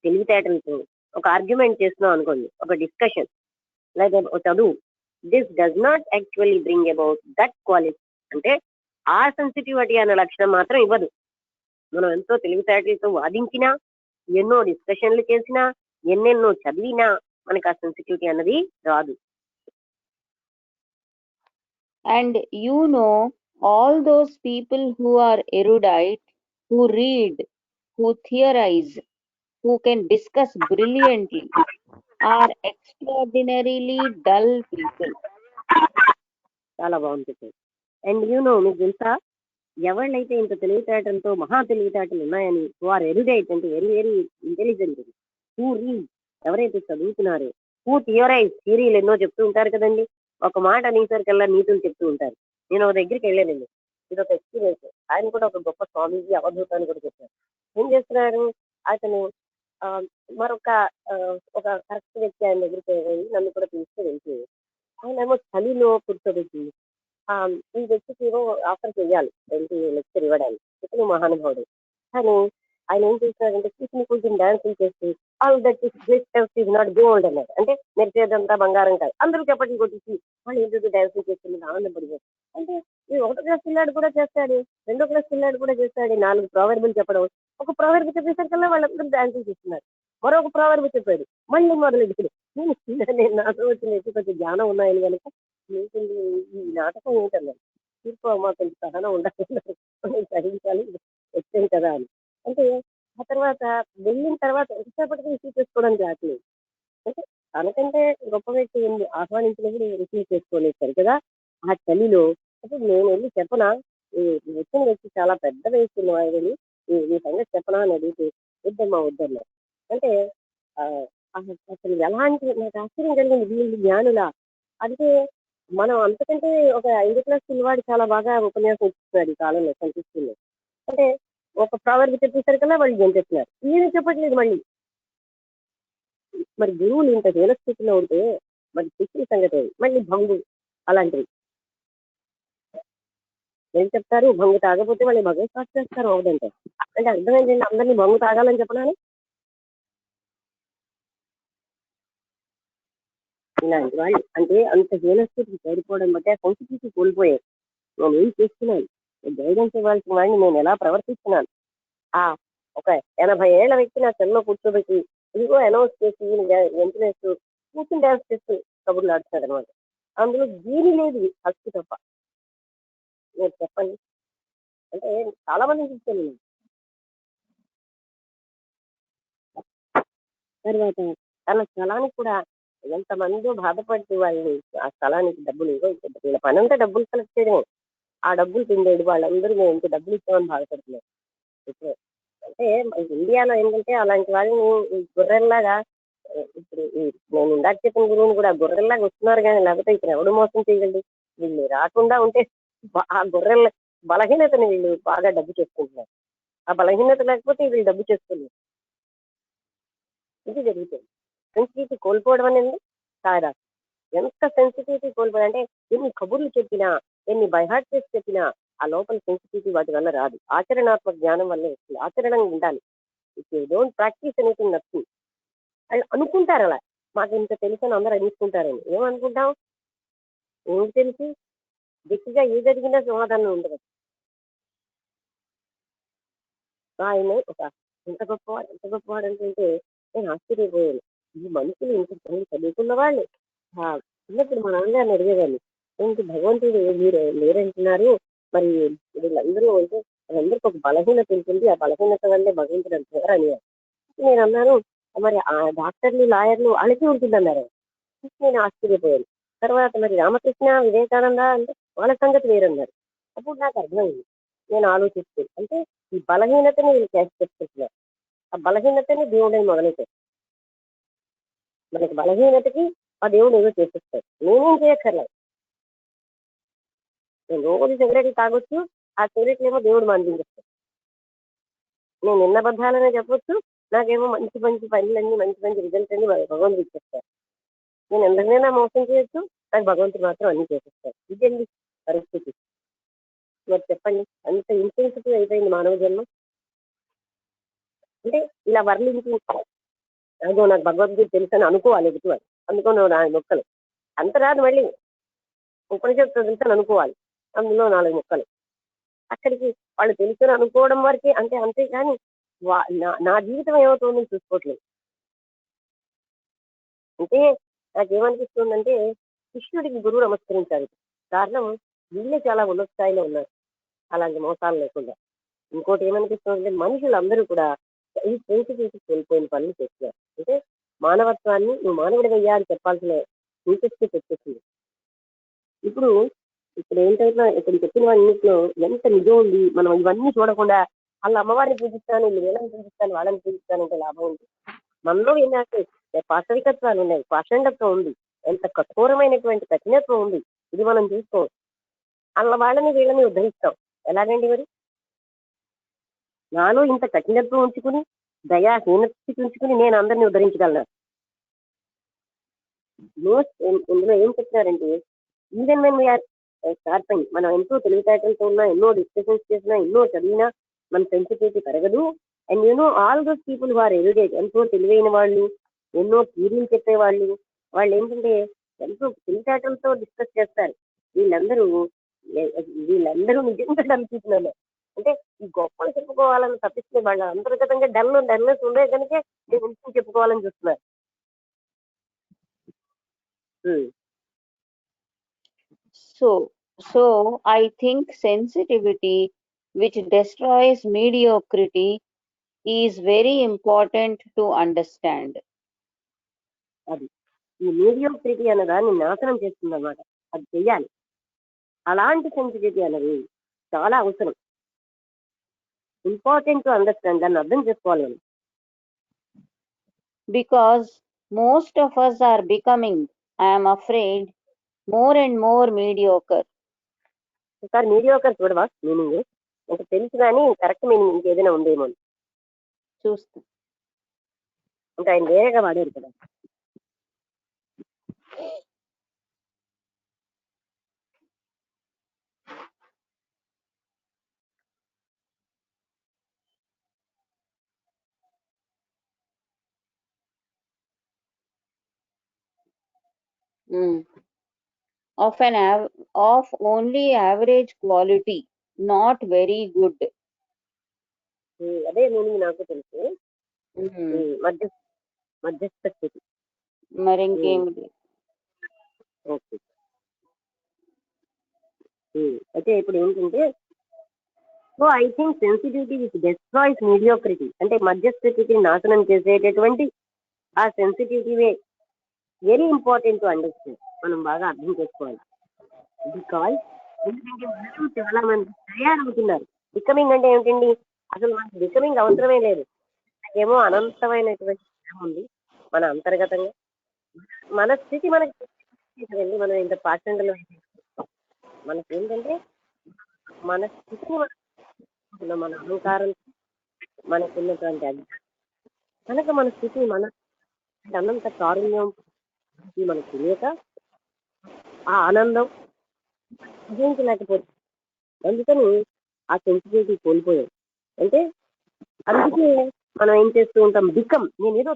C: తెలివితేటలతో ఒక ఆర్గ్యుమెంట్ చేస్తున్నాం అనుకోండి, ఒక డిస్కషన్ లేదా ఒక చదువు, this does not actually bring about that quality. అంటే ఆ సెన్సిటివిటీ అనే లక్షణం మాత్రం ఇవ్వదు. మనం ఎంతో తెలివితేటలతో వాదించినా, ఎన్నో డిస్కషన్లు చేసినా, ఎన్నెన్నో చదివినా మనకు ఆ సెన్సిటివిటీ అన్నది రాదు.
B: And all those people who are erudite, who read, who theorize, who can discuss brilliantly, are extraordinarily dull people.
C: చాలా బాగుంటుంది. అండ్ మీకు తెలుసా, ఎవళ్ళైతే ఇంత తెలివితేటలతో మహా తెలివితేటలు ఉన్నాయని, వారు ఎరుడైట్ అంటే very very intelligent, who read ఎవరైతే చదువుతున్నారో, హూ థియరైజ్ థియరీలు ఎన్నో చెప్తూ ఉంటారు కదండి. ఒక మాట అనేసరికల్లా నీతులు చెప్తూ ఉంటారు. నేను ఒక దగ్గరికి వెళ్ళానండి, ఇది ఒక ఎక్స్పీరియన్స్. ఆయన కూడా ఒక గొప్ప స్వామీజీ అవధూతాన్ని కూడా చెప్పారు. ఏం చేస్తున్నారు అతను, ఆ, మరొక ఆ, ఒక కరెక్ట్ వ్యక్తి ఆయన దగ్గరికి వెళ్ళి నన్ను కూడా తీసుకువెళ్తే, ఆయన ఏమో చలిలో కూర్చోబెట్టి ఈ వ్యక్తికి ఏమో ఆఫర్ చేయాలి ఏంటి లెక్చర్ ఇవ్వడానికి. ఇతను మహానుభావుడు. కానీ ఆయన ఏం చేస్తున్నారంటే కూర్చుని కూర్చుని డాన్సులు చేసి all that is not gold అన్నారు. అంటే మెరిచేదంతా బంగారం కాదు. అందరూ చెప్పట్లు కొట్టించి వాళ్ళు ఏంటో డాన్సులు చేస్తుంది ఆనందపడిపోయి. అంటే ఈ 1వ క్లాస్ పిల్లాడు కూడా చేస్తాడు, 2వ క్లాస్ పిల్లాడు కూడా చేస్తాడు. 4 ప్రావర్బులు చెప్పడం, ఒక ప్రావర్బు చెప్పేసరికల్లా వాళ్ళందరూ డాన్సులు చేస్తున్నారు. మరొక ప్రావర్బు చెప్పాడు, మళ్ళీ మొదలెడుతుంది. నేను నాతో వచ్చిన వ్యక్తి కొంచెం జ్ఞానం ఉన్నాయని కనుక ఏంటండి ఈ నాటకం ఏంటన్నారు. తీర్పు మా కొంచెం సహనం ఉండాలి, సహించాలి, వచ్చాయి కదా అని. అంటే ఆ తర్వాత వెళ్ళిన తర్వాత ఎంతసేపటికి రిసీవ్ చేసుకోవడానికి రావట్లేదు. అంటే తనకంటే గొప్ప వ్యక్తి ఆహ్వానించినప్పుడు రిసీవ్ చేసుకోలేదు కదా ఆ చలిలో. అంటే నేను వెళ్ళి చెప్పనా, ఈ వచ్చిన వ్యక్తి చాలా పెద్ద వయసు ఉన్నవాడని ఈ సంగతి చెప్పనా అని అడిగితే వద్దమ్మా వద్దన్నారు. అంటే ఆ, అసలు ఎలాంటి నాకు ఆశ్చర్యం కలిగింది, వీళ్ళు జ్ఞానులా. అంటే మనం అంతకంటే ఒక 5వ క్లాస్ పిల్లవాడు చాలా బాగా ఉపన్యాసం ఇస్తున్నాడు ఈ కాలంలో కనిపిస్తుంది. అంటే ఒక ప్రావర్బ్ చెప్పేసరికల్లా వాళ్ళు గెంటేస్తున్నారు, ఈయన చెప్పట్లేదు మళ్ళీ. మరి గురువులు ఇంత దీనస్థితిలో ఉంటే మరి శిక్షణ సంగతి మళ్ళీ భంగు అలాంటివి ఏం చెప్తారు. భంగు తాగకపోతే మళ్ళీ భగవత్ పాస్ చేస్తారు అవదంటే. అంటే అర్థమైందండి, అందరినీ భంగు తాగాలని చెప్పనాలి. ఇలాంటి వాళ్ళు అంటే అంత దీనస్థితికి చేరిపోవడం బట్టి ఆ సంస్కృతి కోల్పోయారు. నేను ఏం చేస్తున్నాను, గైడెన్స్ ఇవ్వాల్సిన వాడిని నేను ఎలా ప్రవర్తిస్తున్నాను. ఆ ఒక 80 ఏళ్ల వ్యక్తి నా చెల్లో కూర్చోబెట్టి ఇదిగో అనౌన్స్ చేసి ఎంతనేస్తూ కూర్చుని డాన్స్ చేస్తూ కబుర్లు ఆడుతున్నాడు అనమాట. అందులో దీని లేదు హక్కు తప్ప. మీరు చెప్పండి. అంటే చాలా మంది చూస్తాను నేను. తర్వాత తన స్థలానికి కూడా ఎంతమందో బాధపడుతూ వాళ్ళని ఆ స్థలానికి డబ్బులు వీళ్ళ పని అంతా డబ్బులు కలెక్ట్ చేయడమే. ఆ డబ్బులు తిండేడు వాళ్ళందరూ మేము ఇంత డబ్బులు ఇస్తామని బాధపడుతున్నారు. ఇప్పుడు అంటే ఇండియాలో ఏంటంటే అలాంటి వాళ్ళని ఈ గొర్రెల్లాగా ఇప్పుడు నేను ఇందాక చెప్పిన గురువుని కూడా గొర్రెల్లాగా వస్తున్నారు కానీ లేకపోతే ఇక్కడ ఎవడు మోసం చేయగలడు. వీళ్ళు రాకుండా ఉంటే ఆ గొర్రెల బలహీనతని వీళ్ళు బాగా డబ్బు చేసుకుంటున్నారు. ఆ బలహీనత లేకపోతే వీళ్ళు డబ్బు చేసుకున్నారు. ఇది జరుగుతుంది. సెన్సిటివిటీ కోల్పోవడం అనేది కాదా? ఎంత సెన్సిటివిటీ కోల్పోయాలంటే ఎన్ని కబుర్లు చెప్పినా, ఎన్ని బైహార్ట్ చేసి చెప్పినా ఆ లోపల సెన్సిటివిటీ వాటి వల్ల రాదు. ఆచరణాత్మక జ్ఞానం వల్లే వస్తుంది. ఆచరణ ఉండాలి. If you don't practice anything nothing. వాళ్ళు అనుకుంటారు అలా, మాకు ఇంత తెలుసు అని అందరూ అనుకుంటారని. ఏమనుకుంటాం, ఏం తెలుసు, గట్టిగా ఏ జరిగినా సమాధానం ఉండదు. ఆయన ఒక ఎంత గొప్పవాడు అంటే నేను ఆశ్చర్యపోయాను. ఈ మనుషులు ఇంత చదువుకున్న వాళ్ళు. చిన్నప్పుడు మా నాన్నగారిని అడిగేదాన్ని, ఏంటి భగవంతుడు మీరు లేరంటున్నారు, మరి వీళ్ళందరూ అంటే వాళ్ళందరికీ ఒక బలహీనత ఉంటుంది, ఆ బలహీనత వల్లే భగవంతుడు అంటున్నారు అని. నేను అన్నాను, మరి ఆ డాక్టర్లు లాయర్లు వాళ్ళకి ఉంటుంది అన్నారు. నేను ఆశ్చర్యపోయాను. తర్వాత మరి రామకృష్ణ వివేకానంద అంటే వాళ్ళ సంగతి వేరన్నారు. అప్పుడు నాకు అర్థమైంది. నేను ఆలోచిస్తే అంటే ఈ బలహీనతని వీళ్ళు క్యాచ్ చేసుకుంటున్నారు. ఆ బలహీనతని దేవుడని మొదలెట్టారు. మనకి బలహీనతకి ఆ దేవుడు ఏదో చేసేస్తాడు. నేనేం చేయక్కర్లేదు. నేను రోజు సిగరెట్లు తాగొచ్చు, ఆ సిగరెట్లు ఏమో దేవుడు మందించేస్తాడు. నేను నిన్న బద్ధాలనే చెప్పొచ్చు, నాకేమో మంచి మంచి పనులన్నీ మంచి మంచి రిజల్ట్ అన్ని భగవంతుడు ఇచ్చేస్తారు. నేను ఎంతకైనా మోసం చేయొచ్చు, నాకు భగవంతుడు మాత్రం అన్ని చేసేస్తాడు. ఇదండి పరిస్థితి. మరి చెప్పండి, అంత ఇంటెన్సిటీ అయిపోయింది మానవ జన్మ. అంటే ఇలా వర్ణించి అదో నాకు భగవద్గీత తెలుసు అని అనుకోవాలి ఎదుటివాడు. అనుకోను నా మొక్కలు అంత రాదు మళ్ళీ. ఉపనిషత్తు చదువుతాను అనుకోవాలి, అందులో 4 ముక్కలు అక్కడికి వాళ్ళు తెలుసుని అనుకోవడం వరకే, అంటే అంతేగాని నా జీవితం ఏమవుతుందో చూసుకోవట్లేదు. అంటే నాకేమనిపిస్తుందంటే కృష్ణుడికి గురువు నమస్కరించాలి. కారణం వీళ్ళే చాలా ఉన్నత స్థాయిలో ఉన్నారు, అలాంటి మోసాలు లేకుండా. ఇంకోటి ఏమనిపిస్తుందంటే మనుషులందరూ కూడా ఈ సెన్సిటివిటీ కోల్పోయిన పనులు చేస్తున్నారు. అంటే మానవత్వాన్ని నువ్వు మానవుడివయ్యా అని చెప్పాల్సిన ఇంట్రెస్ట్ తెచ్చేసింది. ఇప్పుడు ఇప్పుడు ఏంటంటే ఇప్పుడు చెప్పిన వాటిలో ఎంత నిజం ఉంది. మనం ఇవన్నీ చూడకుండా వాళ్ళ అమ్మవారిని పూజిస్తాను, వీళ్ళు వీళ్ళని పూజిస్తాను, వాళ్ళని పూజిస్తాను అంటే లాభం ఉంది. మనలో ఏంటంటే పాశవికత్వాలు ఉన్నాయి, పాషండత్వం ఉంది, ఎంత కఠోరమైనటువంటి కఠినత్వం ఉంది. ఇది మనం చూసుకోం. అలా వాళ్ళని వీళ్ళని ఉద్ధరిస్తాం ఎలాగండి మరి? నాలో ఇంత కఠినత్వం ఉంచుకుని దయాహీనస్థితి ఉంచుకుని నేను అందరినీ ఉద్ధరించగలను. ఇందులో ఏం చెప్తున్నారంటే ఈవెన్ వెన్ వీఆర్ షార్పింగ్, మనం ఎంతో తెలివితేటలతో ఉన్నా, ఎన్నో డిస్కషన్స్ చేసినా, ఎన్నో చదివినా మన సెన్సిటివిటీ పెరగదు. And all those people who are educate, ఎంతో తెలివైన వాళ్ళు, ఎన్నో థియరీలు చెప్పేవాళ్ళు, వాళ్ళు ఏంటంటే ఎంతో తెలివితేటలతో డిస్కస్ చేస్తారు. వీళ్ళందరూ వీళ్ళందరూ నిజంగా అనిపిస్తున్నారు. అంటే ఈ గొప్పలు చెప్పుకోవాలని తప్పిస్తే వాళ్ళ అంతర్గతంగా డల్నెస్ ఉండే కనుక నేను ఇంటికి చెప్పుకోవాలని చూస్తున్నారు.
B: So I think sensitivity, which destroys mediocrity, is very important to understand.
C: అది ఈ మీడియోక్రిటీ అనే దాన్ని నాశనం చేస్తుంది అన్నమాట. అది చెయ్యాలి. అలాంటి సెన్సిటివిటీ అనేది చాలా అవసరం, ఇంపార్టెంట్ టు అండర్స్టాండ్. దాన్ని అర్థం చేసుకోవాలి మనం.
B: Because most of us are becoming, I am afraid, more and more mediocre.
C: ఒకసారి మీడియోకర్ చూడవా మీనింగ్? అంటే తెలుసు కానీ కరెక్ట్ మీనింగ్ ఇంకేదైనా ఉందేమో
B: చూస్తా.
C: ఇంకా ఆయన వేరేగా వాడారు కదా.
B: Of only average quality, not very good.
C: అదే మీనింగ్ నాకు తెలుసు. మధ్యస్థ స్థితి.
B: మరి ఇంకేమిటి?
C: ఓకే. అయితే ఇప్పుడు ఏంటంటే so I think sensitivity which destroys mediocrity, అంటే మధ్యస్థితిని నాశనం చేసేటటువంటి ఆ sensitivity very important to understand. మనం బాగా అర్థం చేసుకోవాలి. బికాజ్ ఎందుకంటే మనం చాలా మంది తయారవుతున్నారు. బికమింగ్ అంటే ఏమిటండి? అసలు మనకి బికమింగ్ అవసరమే లేదు. నాకేమో అనంతమైనటువంటి జ్ఞానం ఉంది మన అంతర్గతంగా. మన స్థితి మనకి మనం ఇంత పాఠంలో మనకి ఏంటంటే మన స్థితిని మన అహంకారం, మనకున్నటువంటి అజ్ఞానం కనుక మన స్థితి మన అనంత కారుణ్యం మనకు తెలియక ఆ ఆనందం గ్రహించలేకపోతుంది. అందుకని ఆ సెన్సిటివిటీ కోల్పోయాం. అంటే అందుకే మనం ఏం చేస్తూ ఉంటాం, నేను ఏదో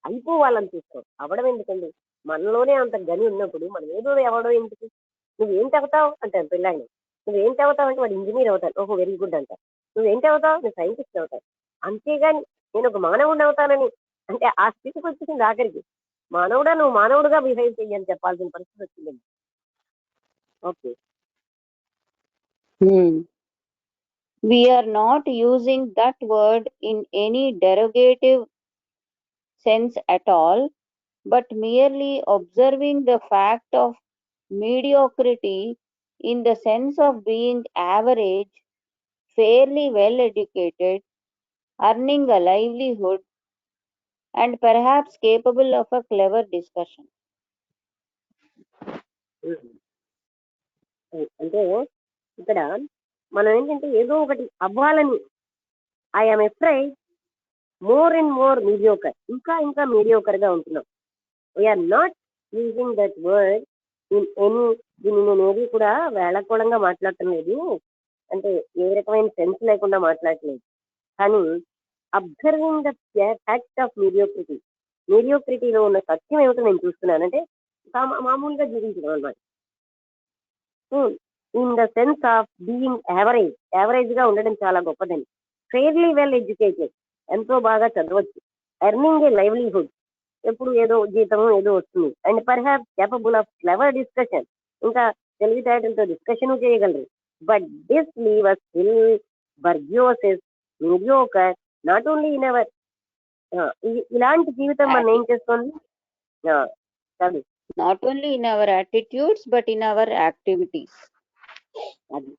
C: అయిపోవాలని చూస్తాం. అవడం ఎందుకండి? మనలోనే అంత గని ఉన్నప్పుడు మనం ఏదో అవడం ఎందుకు? నువ్వేంటి అవుతావు అంటే పిల్లాడిని, నువ్వేంటి అవుతావు అంటే వాడు ఇంజనీర్ అవుతాను, ఓహో వెరీ గుడ్ అంటారు. నువ్వేంటి అవుతావు? నువ్వు సైంటిస్ట్ అవుతావు. అంతేగాని నేను ఒక మానవుడిని అవుతానని అంటే ఆ స్థితికి వచ్చింది ఆఖరికి మానవుడా నువ్వు మానవుడుగా బిహేవ్ చెయ్యని చెప్పాల్సిన పరిస్థితి వచ్చిందండి. Okay.
B: We are not using that word in any derogative sense at all, but merely observing the fact of mediocrity in the sense of being average, fairly well educated, earning a livelihood, and perhaps capable of a clever discussion.
C: అంటే ఇక్కడ మనం ఏంటంటే ఏదో ఒకటి అవ్వాలని I'm afraid more and more mediocre, ఇంకా mediocre గా ఉంటున్నాం. We're not using that word in any, దీన్ని నేను ఏది కూడా వేళకోళంగా మాట్లాడటం లేదు, అంటే ఏ రకమైన సెన్స్ లేకుండా మాట్లాడట్లేదు. కానీ అబ్జర్వింగ్ ద ఫ్యాక్ట్ ఆఫ్ మీడియోక్రిటీలో ఉన్న సత్యం ఏమిటో నేను చూస్తున్నానంటే మామూలుగా జీవించడం అన్నమాట. In the sense of being average గా ఉండడం చాలా గొప్పదని. ఫెయిర్లీ వెల్ ఎడ్యుకేటెడ్, ఎంతో బాగా చదవచ్చు. ఎర్నింగ్ ఏ లైవ్లీహుడ్, ఎప్పుడు ఏదో జీతం ఏదో వస్తుంది. And perhaps capable of clever discussion, ఇంకా తెలివితేటలతో డిస్కషన్ చేయగలరు. But this leave us still bourgeoisies mediocre not only in our. ఇలాంటి జీవితం మనం ఏం చేస్తుంది? చదువు
B: Not only in our attitudes, but in our activities.
C: అది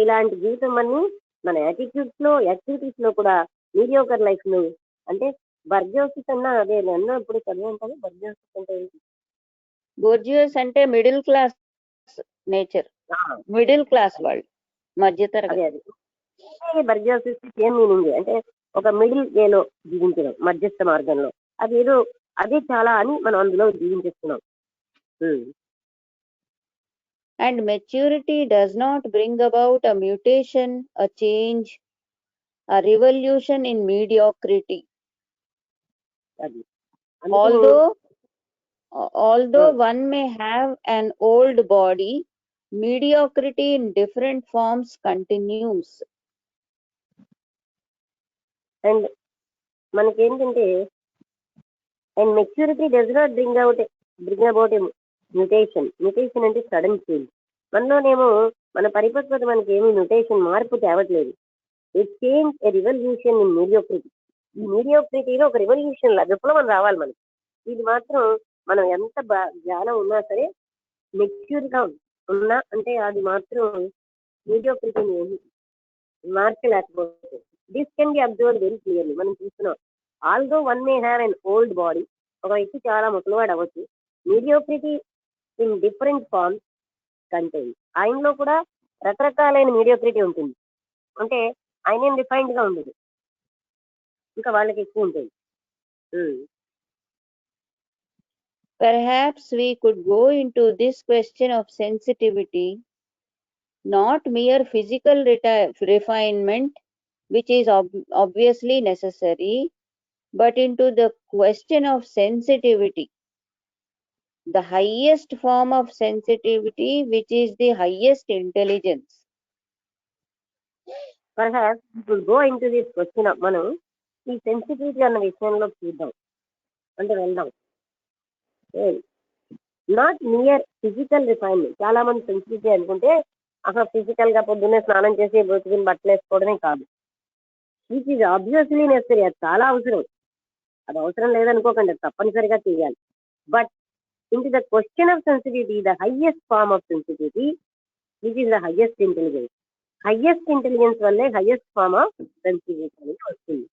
C: ఇలాంటి జీవితం అన్ని మన యాక్టివిటీస్ లో కూడా మీడియోకర్ లైఫ్ ను, అంటే బర్గ్యోసిస్ అన్నా అదే అన్న ఇప్పుడు చదువు ఉంటుంది. బర్గ్యోసిస్ అంటే ఏంటి?
B: Bourgeois అంటే middle class nature, middle class వాళ్ళు, మధ్యతరగతి.
C: అదే బర్గ్యోసిస్ ఏం మీనింగ్ అంటే ఒక మిడిల్ వేలో జీవించడం, మధ్యస్థ మార్గంలో. అది ఏదో అదే చాలా అని మనం అందులో జీవించేస్తున్నాం.
B: And maturity does not bring about a mutation, a change, a revolution in mediocrity.
C: అది
B: Although one may have an old body, mediocrity in different forms continues.
C: And మనకేంటంటే and maturity does not bring about mutation అంటే sudden change. మనలోనేమో మన పరిపక్వత మనకి ఏమీ mutation మార్పు తేవట్లేదు. It change a revolution in mediocrity. ఈ మీడియోక్రిటీలో ఒక రివల్యూషన్ విప్లవం రావాలి మనకి. ఇది మాత్రం మనం ఎంత జ్ఞానం ఉన్నా సరే, మెచ్యూర్ గా ఉన్నా అంటే అది మాత్రం మీడియోక్రిటీని మార్చలేకపోతుంది. This can be observe very clearly. మనం చూస్తున్నాం, although one may have an old body, ఒక వ్యక్తి చాలా ముసలివాడు అవ్వచ్చు. Mediocrity in different forms contain, ఆయనలో కూడా రకరకాలైన మీడియోక్రిటీ ఉంటుంది. అంటే ఆయన ఏం డిఫైన్డ్ గా ఉండదు, ఇంకా వాళ్ళకి ఎక్కువ ఉంటుంది.
B: Perhaps we could go into this question of sensitivity, not mere physical refinement, which is obviously necessary, but into the question of sensitivity, the highest form of sensitivity, which is the highest intelligence.
C: Perhaps we could go into this question of మనం ఈ sensitivity అన్న విషయంలో చూద్దాం, అంటే వెళ్దాం. Not near physical refinement. చాలా మంది sensitivity అనుకుంటే అసలు ఫిజికల్ గా పొద్దున్నే స్నానం చేసి బొత్తుకుని బట్టలు వేసుకోవడమే కాదు. విచ్ ఈజ్ ఆబ్వియస్లీ నెసరీ, అది చాలా అవసరం. అది అవసరం లేదనుకోకండి, అది తప్పనిసరిగా చేయాలి. But into the question of sensitivity, the highest form of sensitivity, which is the highest intelligence. Highest intelligence వల్లే highest form of sensitivity అనేది వస్తుంది.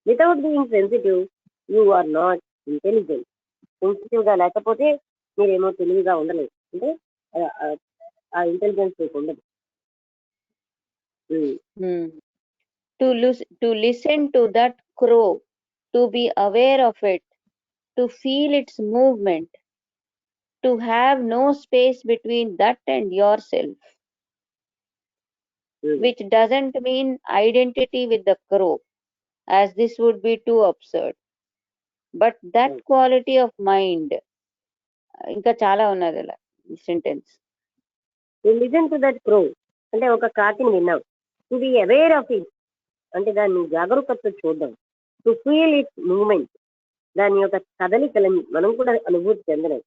C: Without being sensitive, you are not intelligent. Sensitive గా లేకపోతే మీరేమో తెలివిగా ఉండలేదు, అంటే ఆ ఇంటెలిజెన్స్ మీకు ఉండదు.
B: To listen to that crow, to be aware of it, to feel its movement, to have no space between that and yourself, which doesn't mean identity with the crow, as this would be too absurd, but that quality of mind. ఇంకా చాలా ఉన్నది అలా sentence.
C: To listen to that crow అంటే ఒక కాకిని విన్నాం. To be aware of it అంటే దాన్ని జాగరూకతతో చూద్దాం. టు ఫీల్ ఇట్ మూమెంట్, దాని యొక్క కదలికలని మనం కూడా అనుభూతి చెందలేం.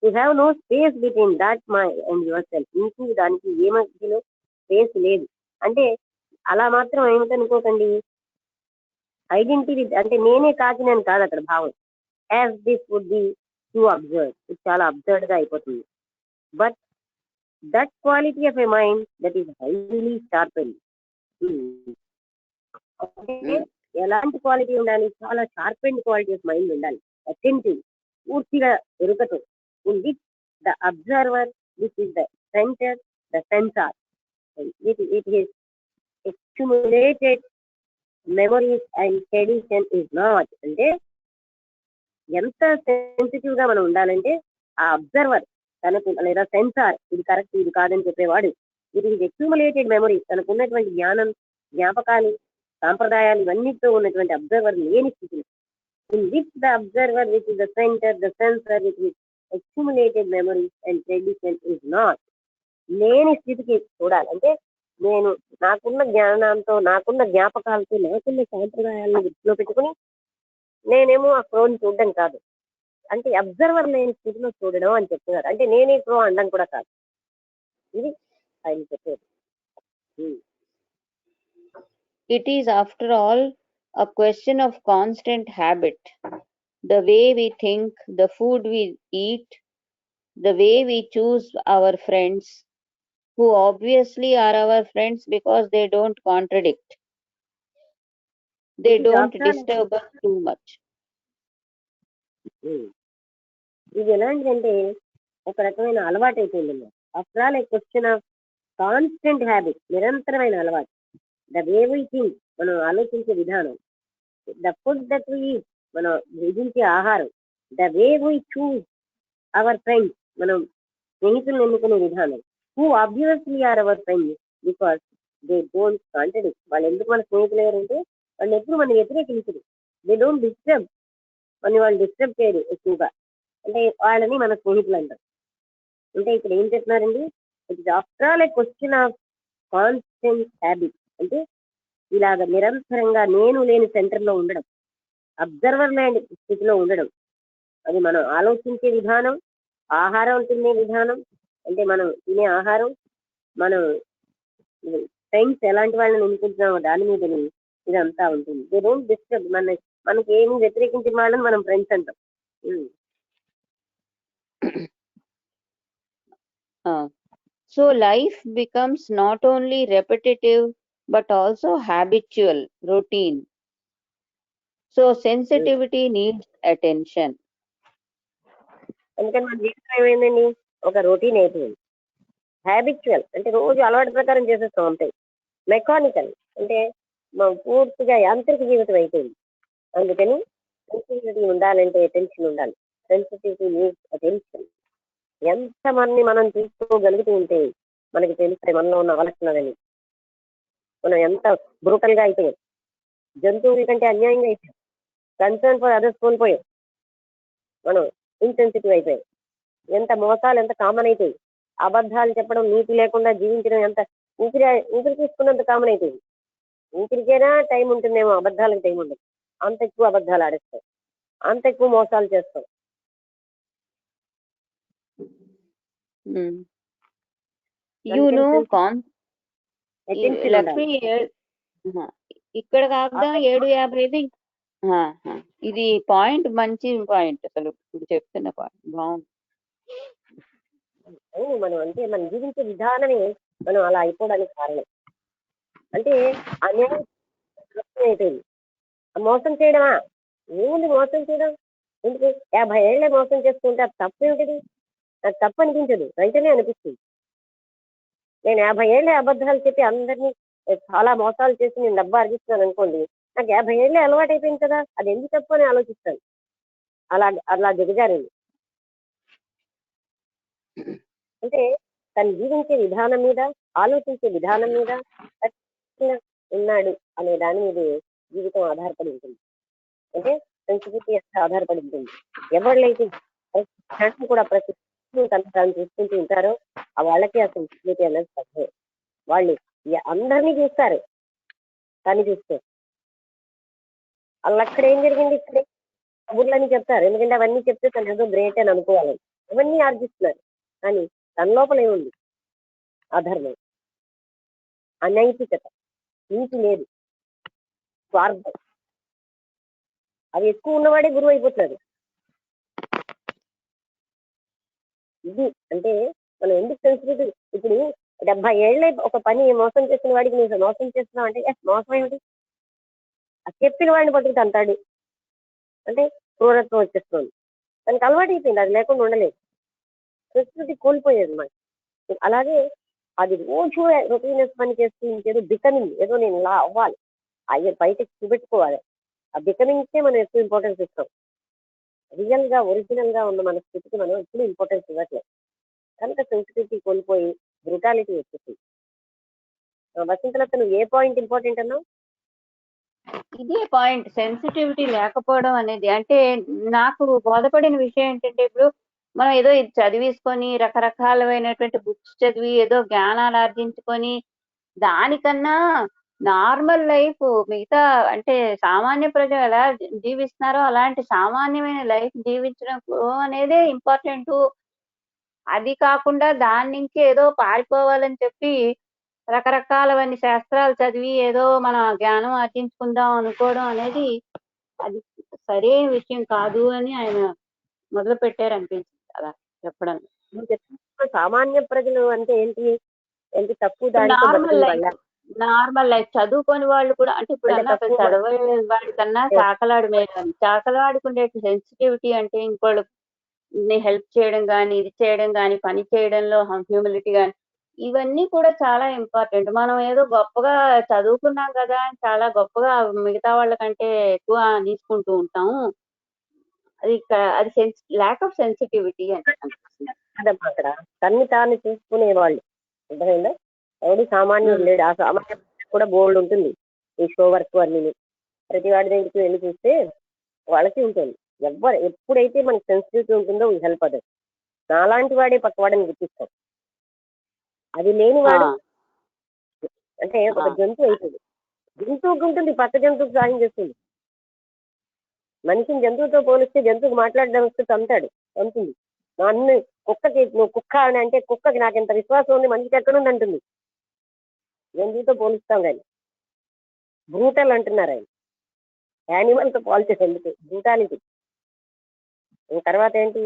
C: To have no space between that my and your self, నీకు దానికి ఏ మధ్యలో స్పేస్ లేదు. అంటే అలా మాత్రం ఏమిటనుకోకండి, ఐడెంటిటీ అంటే నేనే కాకినని కాదు అక్కడ భావం. As this would be too observe, ఇది చాలా అబ్జర్వ్ గా అయిపోతుంది. But that quality of a mind that is highly sharpen. ఎలాంటి క్వాలిటీ ఉండాలి? చాలా షార్పెన్ క్వాలిటీ ఆఫ్ మైండ్ ఉండాలి. అటెంటివ్, పూర్తిగా ఎరుకతో. in which the observer, which is the center, the sensor, it is accumulated memories and tradition is not. అంటే ఎంత sensitive గా మనం ఉండాలంటే ఆ అబ్జర్వర్ తనకు లేదా సెన్సార్ ఇది కరెక్ట్ ఇది కాదని చెప్పేవాడు. ఇట్ ఈస్ అక్యూములేటెడ్ మెమరీస్, తనకు ఉన్నటువంటి జ్ఞానం, జ్ఞాపకాలు, సాంప్రదాయాలు ఇవన్నిటితో ఉన్నటువంటి అబ్జర్వర్ లేని స్థితిలో. in which the observer, which is the center, the sensor, which is accumulated memories and tradition is not. లేని స్థితికి చూడాలి. అంటే నేను నాకున్న జ్ఞానంతో, నాకున్న జ్ఞాపకాలతో, నాకున్న సాంప్రదాయాలను దృష్టిలో పెట్టుకుని నేనేమో ఆ ఫ్లోని చూడడం కాదు. అంటే అబ్జర్వర్ లేని స్థితిలో చూడడం అని చెప్తున్నారు. అంటే నేనే ఫ్లో అనడం కూడా కాదు. ఇది ఆయన చెప్పేది. ఉమ్.
B: It is, after all, a question of constant habit. The way we think, the food we eat, the way we choose our friends, who obviously are our friends because they don't contradict. They
C: It is
B: don't
C: after all-
B: disturb us too much.
C: ఉమ్. ఇది ఎలాంటిదంటే ఒక రకమైన అలవాటు అయిపోయింది. After all a question of constant habit, నిరంతరమైన అలవాటు. The way we think, మనం ఆలోచించే విధానం, the food that we eat, మనం భుజించే ఆహారం, the way we choose our friends, మనం స్నేహితులను ఎన్నుకునే విధానం, who obviously are our friends because they don't contradict. వాళ్ళు ఎందుకు మన స్నేహితులు ఎవరంటే వాళ్ళు ఎప్పుడు మనం వ్యతిరేకించరు. దే డోంట్ డిస్టర్బ్, మన వాళ్ళు డిస్టర్బ్ చేయరు ఎక్కువగా. అంటే వాళ్ళని మన స్నేహితులు అంటారు. అంటే ఇక్కడ ఏం చెప్తున్నారండి, it is after all a question of constant habit. అంటే ఇలాగ నిరంతరంగా నేను లేని సెంటర్ లో ఉండడం, అబ్జర్వర్ లేని స్థితిలో ఉండడం. అది మనం ఆలోచించే విధానం, ఆహారం తినే విధానం, అంటే మనం తినే ఆహారం, మనం ఫ్రెండ్స్ ఎలాంటి వాళ్ళని ఎన్నుకుంటున్నామో దాని మీద ఇదంతా ఉంటుంది. దే డోంట్ డిస్టర్బ్, మనకి ఏమి వ్యతిరేకించిన వాళ్ళని మనం ఫ్రెండ్స్ అంటాం.
B: So life becomes not only repetitive but also habitual, routine. So sensitivity needs attention.
C: అందుకని మన జీవితం ఏమైందండి, ఒక రొటీన్ అయిపోయింది. హ్యాబిచువల్ అంటే రోజు అలవాటు ప్రకారం చేసేస్తాం అంతే. మెకానికల్ అంటే మనం పూర్తిగా యాంత్రిక జీవితం అయిపోయింది. అందుకని సెన్సిటివిటీ ఉండాలంటే అటెన్షన్ ఉండాలి. Sensitivity needs attention. ఎంతమంది మనం తీసుకోగలుగుతూ ఉంటే మనకి తెలుస్తాయి మనలో ఉన్న అవలక్షణాలని. మనం ఎంత బ్రూటల్ గా అయిపోయాం, జంతువుల కంటే అన్యాయంగా అయిపోయాం, కన్సర్న్ ఫర్ అదర్స్ కోల్పోయాం, మనం ఇన్సెన్సిటివ్ అయిపోయాం. ఎంత మోసాలు ఎంత కామన్ అయిపోయి, అబద్ధాలు చెప్పడం, నీతి లేకుండా జీవించడం ఎంత ఊపిరి తీసుకున్నంత కామన్ అయిపోయింది. ఊపిరికైనా టైం ఉంటుందేమో, అబద్ధాలకు టైం ఉండదు. అంత ఎక్కువ అబద్ధాలు ఆడేస్తాం, అంత ఎక్కువ మోసాలు చేస్తాం.
B: లక్ష్మి ఇక్కడ కాకుండా 7:50 ఇది పాయింట్, మంచి పాయింట్. అసలు ఇప్పుడు చెప్తున్న పాయింట్ బాగుంది.
C: మనం అంటే మనం జీవించే విధానమే మనం అలా అయిపోవడానికి కారణం. అంటే అన్యాయం అయిపోయింది. మోసం చేయడమా, ఏముంది మోసం చేయడం, ఎందుకు 50 ఏళ్ళే మోసం చేస్తుంటే అది తప్పేమిటిది? నాకు తప్పు అనిపించదు, వెంటనే అనిపిస్తుంది. నేను 50 ఏళ్ళే అబద్ధాలు చెప్పి అందరినీ చాలా మోసాలు చేసి నేను డబ్బు ఆర్జిస్తున్నాను అనుకోండి, నాకు 50 ఏళ్ళే అలవాటు అయిపోయింది కదా, అది ఎందుకు తప్పు అని ఆలోచిస్తాను. అలా దిగజారింది. అంటే తను జీవించే విధానం మీద, ఆలోచించే విధానం మీద ఉన్నాడు అనే దాని మీద జీవితం ఆధారపడి ఉంటుంది. అంటే సెన్సిటివిటీ ఎంత ఆధారపడి ఉంటుంది. ఎవరికైతే కూడా ప్రతి తను చూసుకుంటూ ఉంటారో ఆ వాళ్ళకి ఆ సెన్సిటివిటీ అనేది తక్కువ. వాళ్ళు అందరినీ చూస్తారు, కానీ చూస్తే వాళ్ళు అక్కడ ఏం జరిగింది, ఇక్కడే కబుర్లని చెప్తారు. ఎందుకంటే అవన్నీ చెప్తే తను ఏదో గ్రేట్ అని అనుకోవాలని అవన్నీ ఆర్జిస్తున్నారు. కానీ తన లోపల ఏముంది? అధర్మం, అనైతికత, నీతి లేదు, స్వార్థం. అవి ఎక్కువ ఉన్నవాడే గురువు అయిపోతున్నాడు. ఇది అంటే మనం ఎందుకు సెన్సిటివ్? ఇప్పుడు 70 ఏళ్ళే ఒక పని మోసం చేసిన వాడికి నువ్వు మోసం చేస్తున్నావు అంటే మోసం ఏమిటి? ఆ చెప్పిన వాడిని పట్టుకు అంటాడు అంటే క్రూరత్వం వచ్చేస్తుంది. దానికి అలవాటు అయిపోయింది, అది లేకుండా ఉండలేదు. సంస్కృతి కోల్పోయేది మనకి. అలాగే అది రోజు రొటీనస్ పని చేస్తూ ఇంకేదో బికమింగ్, ఏదో నేను ఇలా అవ్వాలి, అయ్యే బయటకు చూపెట్టుకోవాలి. ఆ బికమింగ్కే మనం ఎక్కువ ఇంపార్టెన్స్ ఇస్తాం. రియల్ గా ఒరిజినల్ గా ఉన్న మన స్థితికి మనం ఎప్పుడు ఇంపార్టెన్స్ ఇవ్వట్లేదు. కనుక సెన్సిటివిటీ కోల్పోయి బ్రుటాలిటీ వచ్చేసింది. వసంతలత, నువ్వు ఏ పాయింట్ ఇంపార్టెంట్ అన్నావు?
B: ఇదే పాయింట్, సెన్సిటివిటీ లేకపోవడం అనేది. అంటే నాకు బోధపడిన విషయం ఏంటంటే, ఇప్పుడు మనం ఏదో ఇది చదివేసుకొని రకరకాలమైనటువంటి బుక్స్ చదివి ఏదో జ్ఞానాలు ఆర్జించుకొని దానికన్నా నార్మల్ లైఫ్ మిగతా అంటే సామాన్య ప్రజలు ఎలా జీవిస్తున్నారో అలాంటి సామాన్యమైన లైఫ్ జీవించడం అనేదే ఇంపార్టెంట్. అది కాకుండా దాని నుంచి ఏదో పారిపోవాలని చెప్పి రకరకాలవన్నీ శాస్త్రాలు చదివి ఏదో మన జ్ఞానం ఆర్జించుకుందాం అనుకోవడం అనేది అది సరైన విషయం కాదు అని ఆయన మొదలు పెట్టారు అనిపించింది అలా చెప్పడం.
C: నువ్వు చెప్తున్న సామాన్య ప్రజలు అంటే ఏంటి? ఏంటి తక్కువ దారితో
B: నార్మల్
C: బతికే
B: లైఫ్,
C: వాళ్ళ?
B: నార్మల్ లైఫ్ చదువుకొని వాళ్ళు కూడా అంటే ఇప్పుడు
C: అంటే
B: అన్నా
C: తక్కువ
B: చదవే వాడి కన్నా చాకలాడు మేలు. చాకలాడికి ఉండే సెన్సిటివిటీ అంటే ఇంకోళ్ళని హెల్ప్ చేయడం కానీ ఇది చేయడం కానీ పని చేయడంలో హ్యూమిలిటీ కానీ ఇవన్నీ కూడా చాలా ఇంపార్టెంట్. మనం ఏదో గొప్పగా చదువుకున్నాం కదా అని చాలా గొప్పగా మిగతా వాళ్ళకంటే ఎక్కువ తీసుకుంటూ ఉంటాము. అది ల్యాక్ ఆఫ్ సెన్సిటివిటీ అని అనిపిస్తుంది.
C: కాదమ్మా అక్కడ తన్ని తాను చూసుకునే వాళ్ళు. అర్థమైందా? ఎవడు సామాన్యుడు లేడు. ఆ సామాన్య కూడా బోల్డ్ ఉంటుంది ఈ షో వర్క్ అన్ని. ప్రతి వాడి దగ్గరికి వెళ్ళి చూస్తే వాళ్ళకి ఉంటుంది. ఎప్పుడైతే మనకి సెన్సిటివిటీ ఉంటుందో ఈ హెల్ప్ అదర్. నాలాంటి వాడే పక్క వాడిని గుర్తిస్తాం. అది లేని వాడు అంటే ఒక జంతువు అవుతుంది. జంతువుకి ఉంటుంది, పక్క జంతువుకి సాయం చేస్తుంది. మనిషిని జంతువుతో పోలిస్తే జంతువుకి మాట్లాడడం వస్తే తంతాడు, తంతుంది. నన్ను కుక్కకి నువ్వు కుక్క అని అంటే కుక్కకి నాకు ఎంత విశ్వాసం ఉంది, మనిషికి ఎక్కడుంది అంటుంది. జంతువుతో పోలుస్తాం కానీ బ్రూటల్ అంటున్నారు ఆయన. యానిమల్తో పోల్చేందుకు బ్రూటాలిటీ. తర్వాత ఏంటి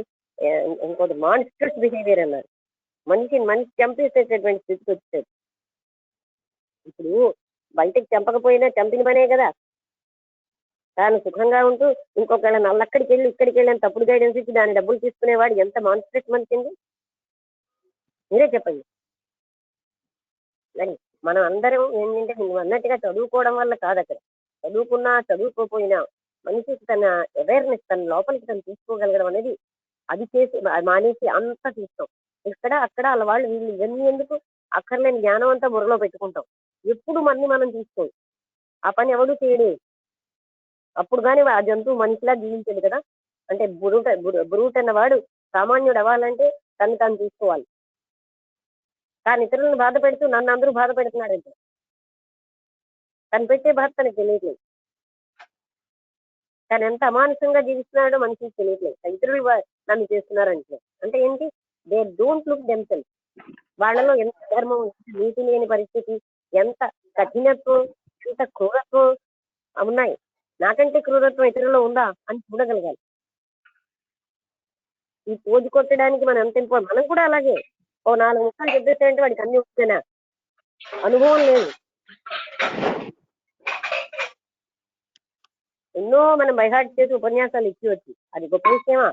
C: ఇంకోటి మాన్స్టర్స్ బిహేవియర్ అన్నారు. మనిషి చంపేసేటటువంటి స్థితికి వచ్చేది. ఇప్పుడు బయటకు చంపకపోయినా చంపిన పనే కదా. తాను సుఖంగా ఉంటూ ఇంకొకళ్ళ నల్లక్కడికి వెళ్ళి ఇక్కడికి వెళ్ళి అని తప్పుడు గైడెన్స్ ఇచ్చి దాని డబ్బులు తీసుకునేవాడు ఎంత మాన్స్ట్రేట్ మనిషింది మీరే చెప్పండి. మరి మనం అందరం ఏంటంటే నువ్వు అన్నట్టుగా చదువుకోవడం వల్ల కాదు. అక్కడ చదువుకున్నా చదువుకోపోయినా మనిషి తన అవేర్నెస్ తన లోపలికి తను తీసుకోగలగడం అనేది అది చేసి మానేసి అంతా తీస్తాం. ఇక్కడ అక్కడ అలా వాళ్ళు వీళ్ళు ఇవన్నీ ఎందుకు అక్కర్లేని జ్ఞానం అంతా బుర్రలో పెట్టుకుంటాం. ఎప్పుడు మనం తీసుకోం. ఆ పని ఎవడు చేయడు. అప్పుడు కానీ ఆ జంతువు మనిషిలా జీవించదు కదా. అంటే బ్రూట్ అన్నవాడు సామాన్యుడు అవ్వాలంటే తను తాను తీసుకోవాలి. తాను ఇతరులను బాధ పెడుతూ నన్ను అందరూ బాధ పెడుతున్నాడంటే తను పెట్టే బాధ తనకు తెలియట్లేదు. తను ఎంత అమానుషంగా జీవిస్తున్నాడో మనిషికి తెలియట్లేదు. ఇతరులు నన్ను చేస్తున్నారంటే అంటే ఏంటి? They don't look themself. వాళ్ళలో ఎంత ధర్మం, నీతి లేని పరిస్థితి, ఎంత కఠినత్వం, ఎంత క్రూరత్వం ఉన్నాయి. నాకంటే క్రూరత్వం ఇతరులలో ఉందా అని చూడగలగాలి. ఈ పోజు కొట్టడానికి మనం ఎంత మనం కూడా అలాగే ఓ 4 ముక్కలు చెప్పేస్తాయంటే వాడికి అన్ని వస్తేనా అనుభవం లేదు. ఎన్నో మనం బైహార్ట్ చేసి ఉపన్యాసాలు ఇచ్చి వచ్చి అది గొప్ప విషయమా?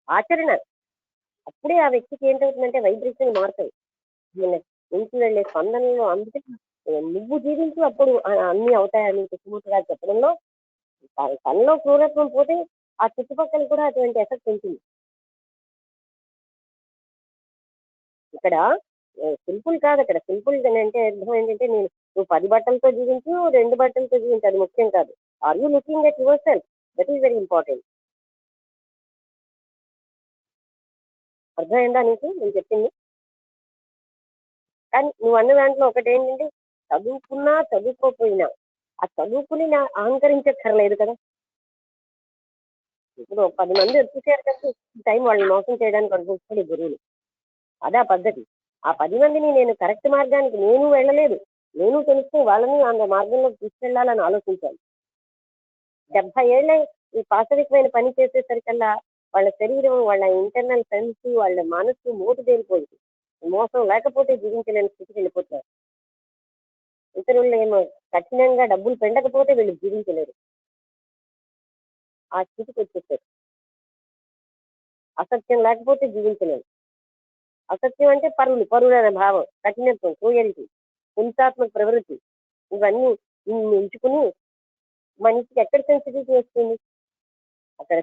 C: ఆచరణ. అప్పుడే ఆ వ్యక్తికి ఏంటవుతుందంటే వైబ్రేషన్ మారుతాయి. నుంచి వెళ్ళే స్పందనలో. అందుకే నువ్వు జీవించు అప్పుడు అన్ని అవుతాయని కృష్ణమూర్తి గారు చెప్పడంలో తనలో క్రూరత్వం పోతే ఆ చుట్టుపక్కల కూడా అటువంటి ఎఫెక్ట్ ఉంటుంది. ఇక్కడ సింపుల్ కాదు. అక్కడ సింపుల్ అంటే అర్థం ఏంటంటే నువ్వు 10 బట్టలతో జీవించు, 2 బట్టలతో జీవించు, అది ముఖ్యం కాదు. Are you looking at yourself? That is very important. అర్థమైందా నీకు నేను చెప్పింది? కానీ నువ్వు అన్న దాంట్లో ఒకటి ఏంటంటే చదువుకున్నా చదువుకోపోయినా ఆ చదువుకుని అహంకరించక్కర్లేదు కదా. ఇప్పుడు 10 మంది వచ్చేసారు కదా టైం వాళ్ళని మోసం చేయడానికి అనుకుంటున్నాడు గురువులు. అదా పద్ధతి. ఆ 10 మందిని నేను కరెక్ట్ మార్గానికి నేను వెళ్ళలేదు, నేను తెలుసుకుని వాళ్ళని ఆ మార్గంలోకి తీసుకెళ్లాలని ఆలోచించాను. 70 ఏళ్ళ ఈ పాశవికమైన పని చేసేసరికల్లా వాళ్ళ శరీరం, వాళ్ళ ఇంటర్నల్ సెన్స్, వాళ్ళ మనస్సు మోటు తేలిపోయింది. మోసం లేకపోతే జీవించలేని స్థితికి వెళ్ళిపోతారు. ఇతరులు ఏమో కఠినంగా డబ్బులు పెండకపోతే వీళ్ళు జీవించలేరు. ఆ స్థితికి వచ్చేసారు. అసత్యం లేకపోతే జీవించలేరు. అసత్యం అంటే పరులు అనే భావం, కఠినత్వం, క్రూయల్టీ, హింసాత్మక ప్రవృత్తి ఇవన్నీ ఎంచుకుని మనిషికి ఎక్కడ సెన్సిటివిటీ వస్తుంది? అక్కడ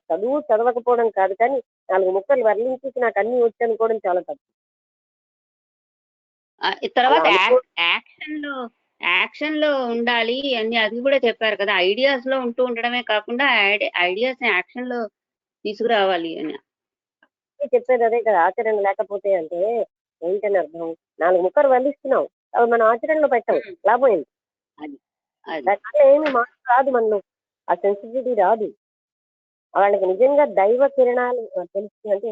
C: చదవకపోవడం కాదు, కానీ 4 ముక్కలు వర్ణించేసి నాకు అన్ని వచ్చి అనుకోవడం చాలా తప్పు.
B: తర్వాత యాక్షన్ లో ఉండాలి అని అది కూడా చెప్పారు కదా. ఐడియాస్ లో ఉంటూ ఉండడమే కాకుండా ఐడియాస్ ని యాక్షన్ లో తీసుకురావాలి అని.
C: చెప్పేది అదే కదా, ఆచరణ లేకపోతే అంటే ఏంటని అర్థం. 4 ముక్కలు వల్లిస్తున్నాం, అవి మనం ఆచరణలో పెట్టాం, లాభం ఏంటి?
B: అది అది
C: దానివల్ల ఏమి మార్పు రాదు మనలో, ఆ సెన్సిటివిటీ రాదు. వాళ్ళకి నిజంగా దైవ కిరణాలు తెలుసు అంటే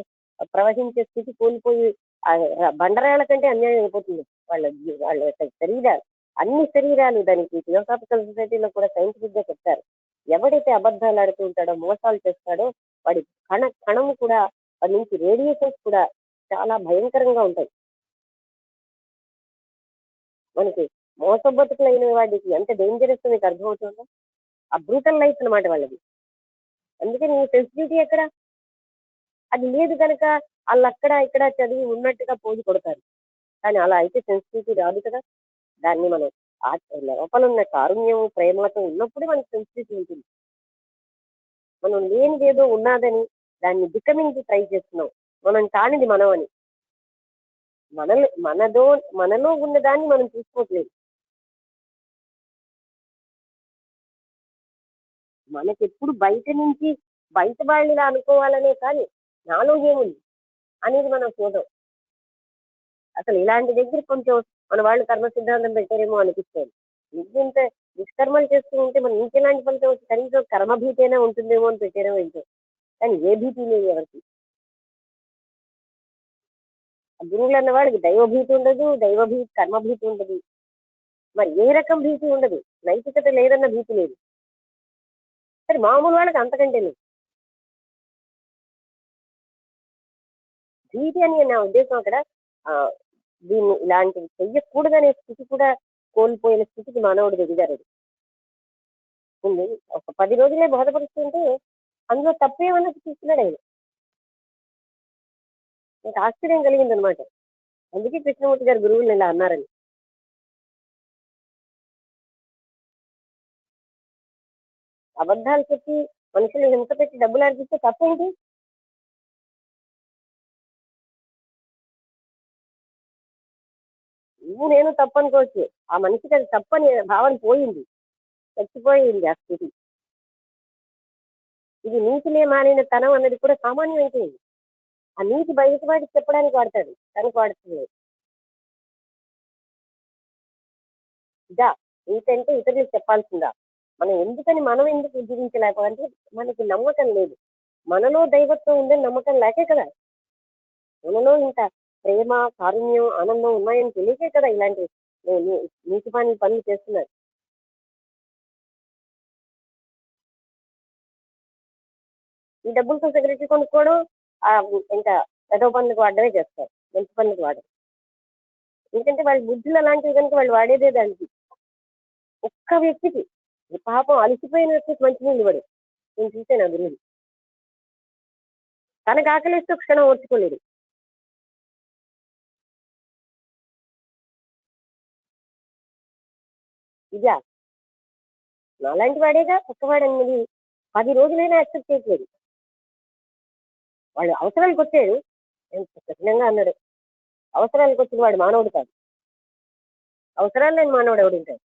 C: ప్రవహించే స్థితి కోల్పోయి ఆ బండరాళ్ళ కంటే అన్యాయం అయిపోతుంది. వాళ్ళ వాళ్ళ యొక్క శరీరాలు, అన్ని శరీరాలు, దానికి థియోసాఫికల్ సొసైటీలో కూడా సైంటిఫిక్ గా చెప్తారు. ఎవడైతే అబద్ధాలు ఆడుతూ ఉంటాడో, మోసాలు చేస్తాడో, వాడి కణము కూడా, వాడి నుంచి రేడియేషన్స్ కూడా చాలా భయంకరంగా ఉంటాయి. మనకి మోసబతుకులైన వాడికి ఎంత డేంజరస్ మీకు అర్థమవుతుందో. ఆ బ్రూటల్ లైఫ్ అన్నమాట వాళ్ళది. అందుకని సెన్సిటివిటీ ఎక్కడ, అది లేదు కనుక వాళ్ళు అక్కడ ఇక్కడ చదివి ఉన్నట్టుగా పోజు కొడతారు. కానీ అలా అయితే సెన్సిటివిటీ రాదు కదా. దాన్ని మనం లోపల ఉన్న కారుణ్యం ప్రేమతో ఉన్నప్పుడు మనకి సెన్సిటివిటీ ఉంటుంది. మనం లేనిదేదో ఉన్నదని దాన్ని బికమింగ్ ట్రై చేస్తున్నాం, మనం కానిది మనం అని. మనలో ఉన్న దాన్ని మనం చూసుకోవట్లేదు. మనకెప్పుడు బయట నుంచి బయట వాళ్ళని అనుకోవాలనే కానీ నాలో ఏముంది అనేది మనం చూద్దాం. అసలు ఇలాంటి దగ్గర కొంచెం మన వాళ్ళు కర్మ సిద్ధాంతం పెట్టారేమో అనిపిస్తుంది. ఇంత దుష్కర్మలు చేస్తూ ఉంటే మనం ఇంకెలాంటి ఫలితం వచ్చి కనీసం కర్మభీతి అయినా ఉంటుందేమో అని పెట్టారేమో ఇంట్లో. కానీ ఏ భీతి లేదు ఎవరికి. గురువులు అన్న వాళ్ళకి దైవభీతి ఉండదు, దైవభీతి కర్మభీతి ఉండదు, మరి ఏ రకం భీతి ఉండదు. నైతికత లేదన్న భీతి లేదు. సరే మామూలు వాళ్ళకి అంతకంటే లేదు భీతి అని నా ఉద్దేశం. అక్కడ ఆ దీన్ని ఇలాంటివి చెయ్యకూడదనే స్థితి కూడా కోల్పోయిన స్థితికి మానవుడు ఎదిగారు. ఉంది ఒక 10 రోజులే బోధపరుస్తుంటే అందులో తప్పేమన్నది చూస్తున్నాడు ఆయన. నాకు ఆశ్చర్యం కలిగింది అనమాట. అందుకే కృష్ణమూర్తి గారు గురువులు ఇలా అన్నారని. అబద్ధాలు చెప్పి మనుషులు హింస పెట్టి డబ్బులు అర్పిస్తే తప్పేంటి? నువ్వు నేను తప్పు అనుకోవచ్చు, ఆ మనిషికి అది తప్పని భావన పోయింది, చచ్చిపోయింది ఆ స్థితి. ఇది నీతినే మానిన తనం అన్నది కూడా సామాన్యం అయిపోయింది. ఆ నీతి బయట వాడికి చెప్పడానికి వాడతాడు, తనకు వాడుతుంది. ఇదా నీతి అంటే ఇతరులకు చెప్పాల్సిందా? మనం ఎందుకు జీవించలేకపోతే మనకి నమ్మకం లేదు. మనలో దైవత్వం ఉందని నమ్మకం లేకే కదా. మనలో ఇంత ప్రేమ, కారుణ్యం, ఆనందం ఉన్నాయని తెలియకే కదా ఇలాంటి నీతి పనులు చేస్తున్నారు. ఈ డబ్బులతో సిగరెట్ కొనుక్కోవడం, ఆ ఇంకా పెద్ద పనులకు వాడడమే చేస్తారు, మంచి పనులకు వాడరు. ఎందుకంటే వాళ్ళ బుద్ధులు అలాంటివి కనుక వాళ్ళు వాడేదే దానికి. ఒక్క వ్యక్తికి పాపం అలసిపోయిన వ్యక్తికి మంచినీళ్ళు ఇవ్వడు. నేను చూసే నా గురువులు తనకు ఆకలిస్తే ఒక క్షణం ఓర్చుకోలేదు. ఇదా నాలాంటి వాడేగా ఒక్కవాడు అన్నది 10 రోజులైనా యాక్సెప్ట్ చేయట్లేదు. వాళ్ళు అవసరానికి వచ్చాడు, ఎంత కఠినంగా అన్నాడు. అవసరానికి వచ్చిన వాడు మానవుడు కాదు. అవసరాలు లేని మానవుడు ఎవడుంటాడు?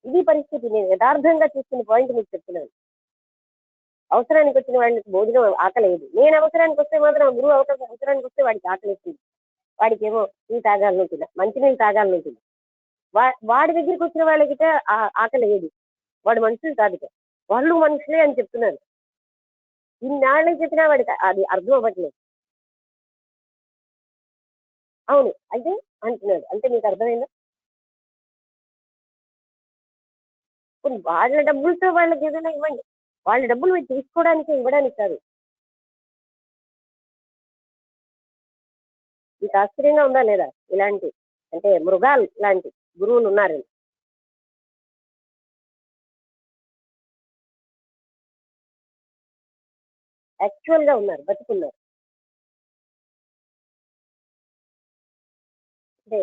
C: ఇది పరిస్థితి. నేను యథార్థంగా చూస్తున్న పాయింట్ మీకు చెప్తున్నాను. అవసరానికి వచ్చిన వాళ్ళకి భోజనం ఆకలేదు. నేను అవసరానికి వస్తే మాత్రం గురువు అవసరానికి వస్తే వాడికి ఆకలిస్తుంది. వాడికి ఏమో టీ తాగాలనుంటుందా, మంచినీళ్ళు తాగాలనుంటుంది. వాడి దగ్గరికి వచ్చిన వాళ్ళకి ఆకలి లేదు. వాడు మనుషులు కాదు, వాళ్ళు మనుషులే అని చెప్తున్నారు. ఇన్నాళ్ళకి చెప్పినా వాడికి అది అర్థం అవ్వట్లేదు. అవును అయితే అంటున్నాడు, అంటే మీకు అర్థమైందా? వాళ్ళ డబ్బులతో వాళ్ళకి ఏదైనా ఇవ్వండి, వాళ్ళ డబ్బులు మీరు తీసుకోవడానికి ఇవ్వడానికి కాదు. మీకు ఆశ్చర్యంగా ఉందా లేదా? ఇలాంటి అంటే మృగాలు లాంటి గురువులు ఉన్నారని. యాక్చువల్ గా ఉన్నారు, బతుకున్నారు. అంటే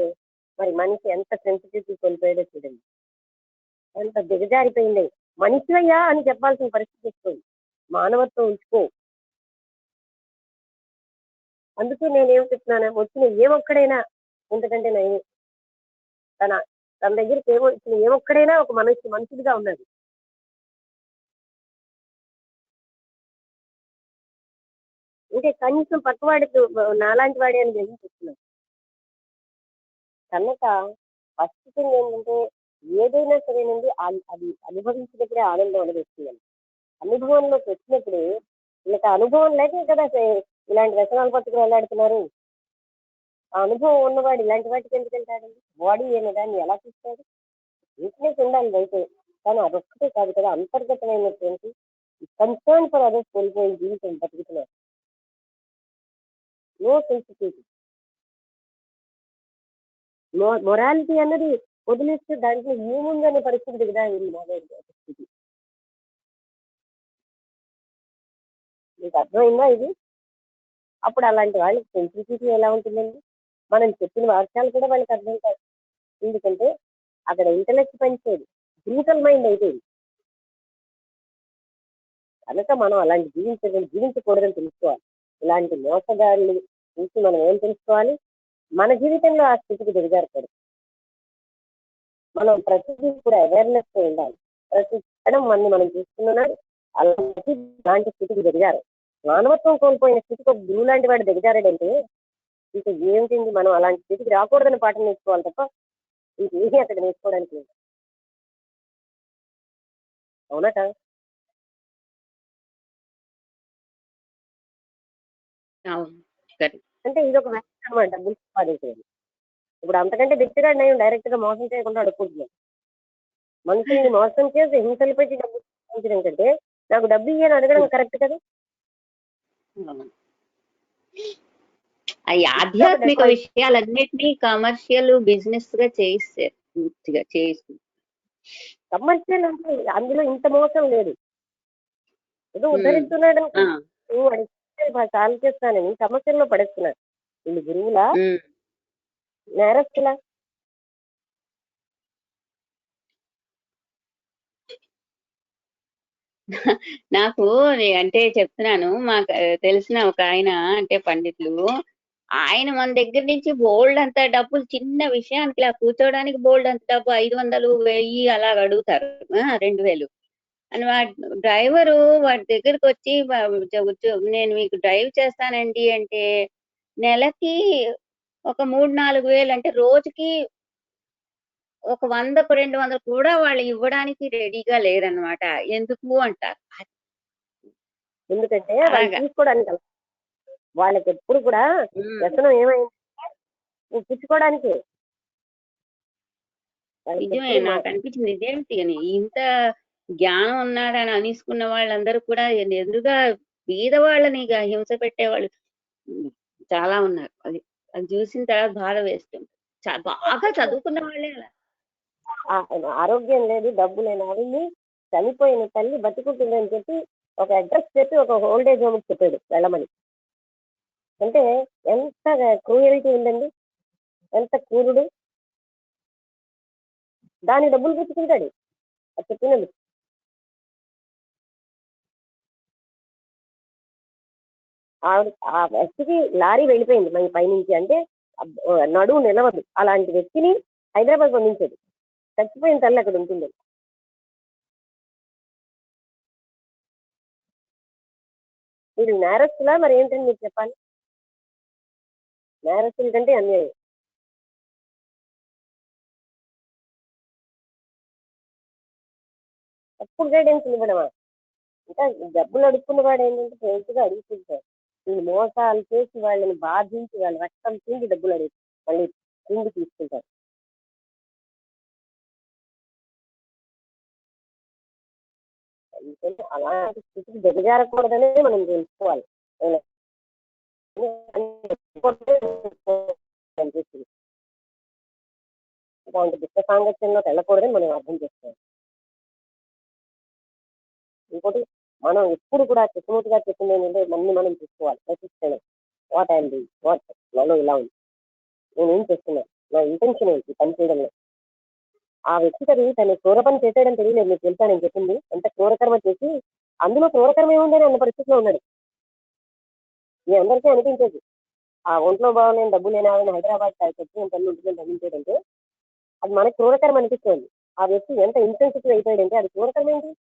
C: మరి మనిషి ఎంత సెన్సిటివిటీ కోల్పోయాడో చూడండి, ఎంత దిగజారిపోయింది. మనిషివయ్యా అని చెప్పాల్సిన పరిస్థితి వస్తుంది. మానవత్వం ఉంచుకో. అందుకే నేనేం చెప్తున్నాను, వచ్చిన ఏ ఒక్కడైనా ఎందుకంటే నేను తన తన దగ్గరికి వచ్చిన ఏ ఒక్కడైనా ఒక మనిషిగా ఉన్నాడు. అంటే కనీసం పక్కవాడికి నాలాంటి వాడే అని గ్రహించుతున్నాను. కనుక ఫస్ట్ థింగ్ ఏంటంటే ఏదైనా సరేనండి అది అనుభవించినప్పుడే ఆనందం అనేది వస్తుందండి. అనుభవంలోకి వచ్చినప్పుడు వీళ్ళకి అనుభవం లేకే కదా ఇలాంటి వ్యసనాలు పట్టుకుని వెళ్ళాడుతున్నారు. ఆ అనుభవం ఉన్నవాడు ఇలాంటి వాటికి ఎందుకు వెళ్తాడండి? బాడీ అనే దాన్ని ఎలా చూస్తాడు? వీక్నెస్ ఉండాలి బయట, కానీ అదొక్కటే కాదు కదా, అంతర్గతమైనటువంటి కన్సర్న్ ఫర్ అదర్స్ కోల్పోయిన జీవితం బతుకుతున్నారు. నో సెన్సిటివిటీ, మొరాలిటీ అన్నది వదిలేస్తే దాంట్లో ఏముందనే పరిస్థితి కదా వీళ్ళు మాట్లాడే పరిస్థితి. మీకు అర్థమైందా ఇది? అప్పుడు అలాంటి వాళ్ళకి సెన్సిటివిటీ ఎలా ఉంటుందండి? మనం చెప్పిన వాక్యాలు కూడా వాళ్ళకి అర్థం కాదు. ఎందుకంటే అక్కడ ఇంటలెక్ట్ పనిచేయదు, బ్రూటల్ మైండ్ అయిపోయింది. కనుక మనం అలాంటి జీవించకూడదని తెలుసుకోవాలి. ఇలాంటి మోసగాళ్ళు చూసి మనం ఏం తెలుసుకోవాలి? మన జీవితంలో ఆ స్థితికి దిగజారకూడదు. మనం ప్రతిదీ కూడా అవేర్నెస్ తో ఉండాలి. ప్రతి క్షణం మనం చూస్తున్నాడు అలాంటి స్థితికి దిగజారు. మానవత్వం కోల్పోయిన స్థితికి ఒక గురువు లాంటి వాడు దిగజారాడంటే ఇంకా ఏమిటింది? మనం అలాంటి స్థితికి రాకూడదని పాఠం నేర్చుకోవాలి తప్ప ఇంకేమీ అక్కడ నేర్చుకోవడానికి లేదు. అవునా కదా? అంటే ఇది ఒక వ్యక్తి అనమాట, డబ్బులు సంపాదించేది. ఇప్పుడు అంతకంటే వ్యక్తిగా నేను డైరెక్ట్ గా మోసం చేయకుండా అడుక్కుంటున్నాను. మనుషుల్ని మోసం చేసి హింసలు పెట్టి డబ్బులు సంపాదించడం కంటే నాకు డబ్బు ఇయ్యని అడగడం కరెక్ట్ కదా.
B: ఈ ఆధ్యాత్మిక విషయాలన్నిటినీ కమర్షియల్ బిజినెస్ గా చేయిస్తారు.
C: కమర్షియల్ అంటే అందులో ఇంత మోసం లేదు. ఏదో ఉద్ధరిస్తున్నాడు చాలు చేస్తానని సమస్యల్లో పడేస్తున్నారు. వీళ్ళు గురువులా నేరస్తులా?
B: నాకు అంటే చెప్తున్నాను, మాకు తెలిసిన ఒక ఆయన అంటే పండితులు, ఆయన మన దగ్గర నుంచి బోల్డ్ అంత డబ్బులు చిన్న విషయానికి ఇలా కూర్చోడానికి బోల్డ్ అంత డబ్బు 500, 1000 అలా అడుగుతారు. 2000 అని డ్రైవరు వాడి దగ్గరకు వచ్చి నేను మీకు డ్రైవ్ చేస్తానండి అంటే నెలకి ఒక 3-4 వేలు, అంటే రోజుకి ఒక 100కు 200 కూడా వాళ్ళు ఇవ్వడానికి రెడీగా లేరన్నమాట. ఎందుకు అంటారు.
C: ఎందుకంటే వాళ్ళు తీసుకోవడానికి వాళ్ళకి ఎప్పుడు కూడా వ్యసనం ఏమైంది పుచ్చుకోవడానికి.
B: నిజమే, నాకు అనిపించింది ఇదేమిటి అని. ఇంత జ్ఞానం ఉన్నాడని అనేసుకున్న వాళ్ళందరూ కూడా ఎదురుగా బీద వాళ్ళని హింస పెట్టేవాళ్ళు చాలా ఉన్నారు. అది చూసిన తర్వాత బాధ వేస్తుంది. బాగా చదువుకున్న వాళ్ళే అలా.
C: ఆరోగ్యం లేదు, డబ్బు లేని ఆవిడ్ని చనిపోయిన తల్లి బతుకుంటుంది అని చెప్పి ఒక అడ్రస్ చెప్పి ఒక ఓల్డేజ్ హోమ్ చెప్పాడు వెళ్ళమని. అంటే ఎంత క్రూయల్టీ ఉందండి, ఎంత క్రూరుడు. దాని డబ్బులు పుచ్చుకుంటాడు అది చెప్పినందుకు. ఆ వ్యక్తికి లారీ వెళ్ళిపోయింది మన పైనుంచి, అంటే నడువు నిలవదు. అలాంటి వ్యక్తిని హైదరాబాద్ పంపించేది. చచ్చిపోయిన తల్లి అక్కడ ఉంటుంది. మీరు నేరస్తులా మరి ఏంటని మీరు చెప్పాలి? నేరస్తుల కంటే అన్యాయం. తప్పుడు గైడెన్స్ ఇవ్వడమా? ఇంకా డబ్బులు అడుక్కున్న వాడు ఏంటంటే ఫ్రెండ్స్గా అడుగుతుంటారు. ఈ మోసాలు చేసి వాళ్ళని బాధించి వాళ్ళ రక్తం పిండి డబ్బులు అడుగు మళ్ళీ పిండి తీసుకుంటారు. ఎందుకంటే అలాంటి స్థితికి దిగజారకూడదనే మనం తెలుసుకోవాలి. ఇలాంటి దుఃఖ సాంగత్యంలో వెళ్ళకూడదని మనం అర్థం చేసుకోవాలి. ఇంకోటి మనం ఎప్పుడు కూడా చిత్తమూటిగా చెప్పింది ఏంటంటే మనం చూసుకోవాలి ప్రతిష్టం. వాట్ ఐఎమ్ డూయింగ్, వాట్ నాలో ఇలా ఉంది, నేనేం చేస్తున్నాను, నా ఇంటెన్షన్ ఏంటి పని చేయడంలో. ఆ వ్యక్తికి అది తను క్రూర పని చేసేయడం తెలియలేదు. మీకు తెలుసా నేను చెప్పింది? ఎంత క్రూరకర్మ చేసి అందులో క్రూరకర్మ ఏముందని అన్న పరిస్థితిలో ఉన్నాడు. మీ అందరికీ అనిపించేది ఆ ఒంట్లో బాగున్నాయి డబ్బు లేని ఆవిడ హైదరాబాద్ తెచ్చి తల్లి ఉంటుంది తగ్గించేదంటే అది మనకి క్రూరకరం అనిపిస్తుంది. ఆ వ్యక్తి ఎంత ఇంటెన్సిటివ్ అయిపోయాడంటే అది క్రూరకరం ఏంటి?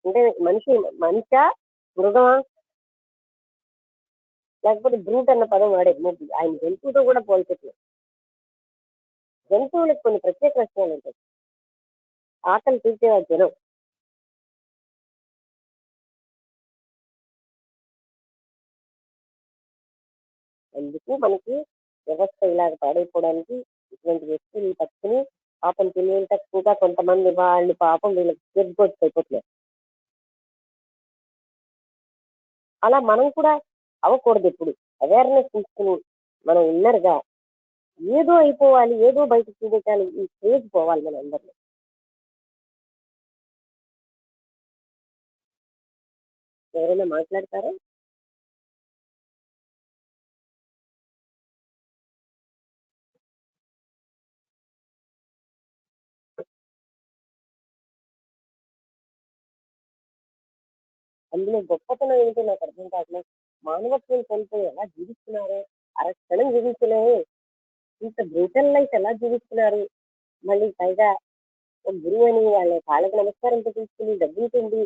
C: అంటే మనిషా మృగమా లేకపోతే బ్రూట్ అన్న పదం వాడే ఆయన జంతువుతో కూడా పోల్చట్లేదు. జంతువులకు కొన్ని ప్రత్యేక లక్షణాలు ఉంటాయి. ఆకలి తీర్చేవాడు జనం. అందుకు మనకి వ్యవస్థ ఇలాగ పాడైపోవడానికి ఇటువంటి వ్యక్తులు పట్టుకుని పాపం తెలియని తక్కువగా కొంతమంది వాళ్ళు పాపం వీళ్ళకి స్కెప్ అయిపోతున్నారు. అలా మనం కూడా అవ్వకూడదు. ఎప్పుడు అవేర్నెస్ తీసుకుని మనం ఇన్నర్గా ఏదో అయిపోవాలి, ఏదో బయటకు చూపించాలి, ఈ స్టేజ్ పోవాలి మన అందరిలో. ఎవరైనా మాట్లాడతారా? అందులో గొప్పతనం ఏంటో నాకు అర్థం కావట్లేదు. మానవత్వం కోల్పోయి ఎలా జీవిస్తున్నారో, అరక్షణం జీవించలేవు, ఇంత బ్రూటల్ లైఫ్ ఎలా జీవిస్తున్నారు. మళ్ళీ పైగా ఒక గురువు అని వాళ్ళ కాళ్ళకి నమస్కారంతో తీసుకుని డబ్బులు తిండి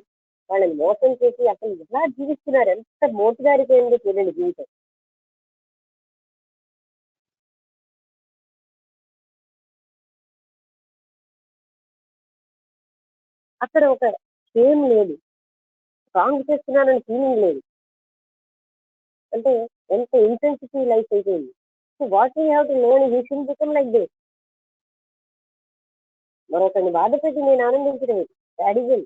C: వాళ్ళని మోసం చేసి అసలు ఎలా జీవిస్తున్నారు. ఎంత మోటుగారిపోయిందో చూడండి జీవితం. అక్కడ ఒక షేమ్ లేదు, రాంగ్ చేస్తున్నానని ఫీలింగ్ లేదు. అంటే ఎంత ఇంటెన్సిటీ లైఫ్ అయిపోయింది. So what we have to learn, you should become like this. మరొకరిని బాధపెట్టి నేను ఆనందించడం సాడిజం.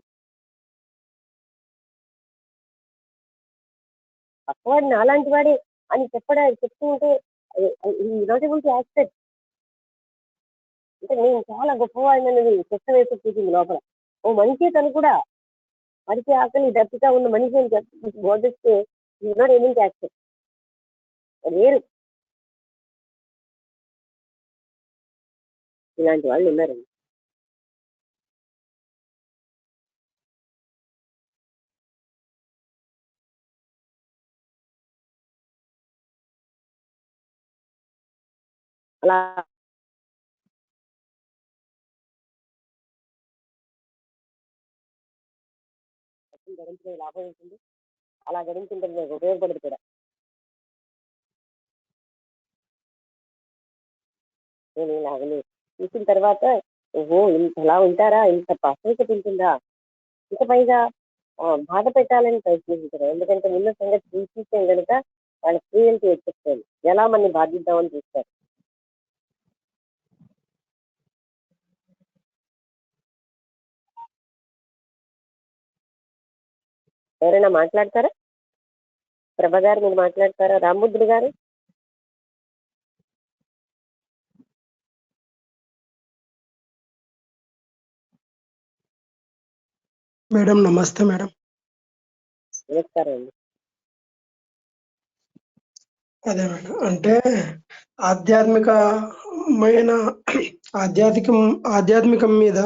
C: పక్కవాడిని అలాంటి వాడే అని చెప్తూ ఉంటే నాట్ ఏబుల్ టు యాక్సెప్ట్. అంటే నేను చాలా గొప్పవాడిని అనేది చెత్త వేసి చూసింది లోపల. ఓ మనిషి తను కూడా మనిషి ఆకలి దప్పిగా ఉన్న మనిషి అని బోధిస్తే నాట్ ఏబుల్ టు యాక్సెప్ట్. వేరు ఇలాంటి వాళ్ళు ఉన్నారండి. అలా గడించే లాభం ఉంటుంది. అలా గడించుంటే నాకు ఉపయోగపడదు కూడా. నేను ఇలాగలే చూసిన తర్వాత ఓహో ఇంతలా ఉంటారా, ఇంత పాశ్వికత ఉంటుందా, ఇంత పైగా బాధ పెట్టాలని ప్రయత్నించారు. ఎందుకంటే ముందు సంగతి తీసేస్తే కనుక వాళ్ళ క్రియేటివిటీ వచ్చేస్తుంది. ఎలా మనని బాధిద్దామని చూస్తారు. ఎవరైనా మాట్లాడతారా? ప్రభ గారు మీరు మాట్లాడతారా? రాంబుద్ధుడు గారు?
D: మేడం నమస్తే మేడం.
C: నమస్కారం అండి.
D: అదే మేడం, అంటే ఆధ్యాత్మికమైన ఆధ్యాత్మికం మీద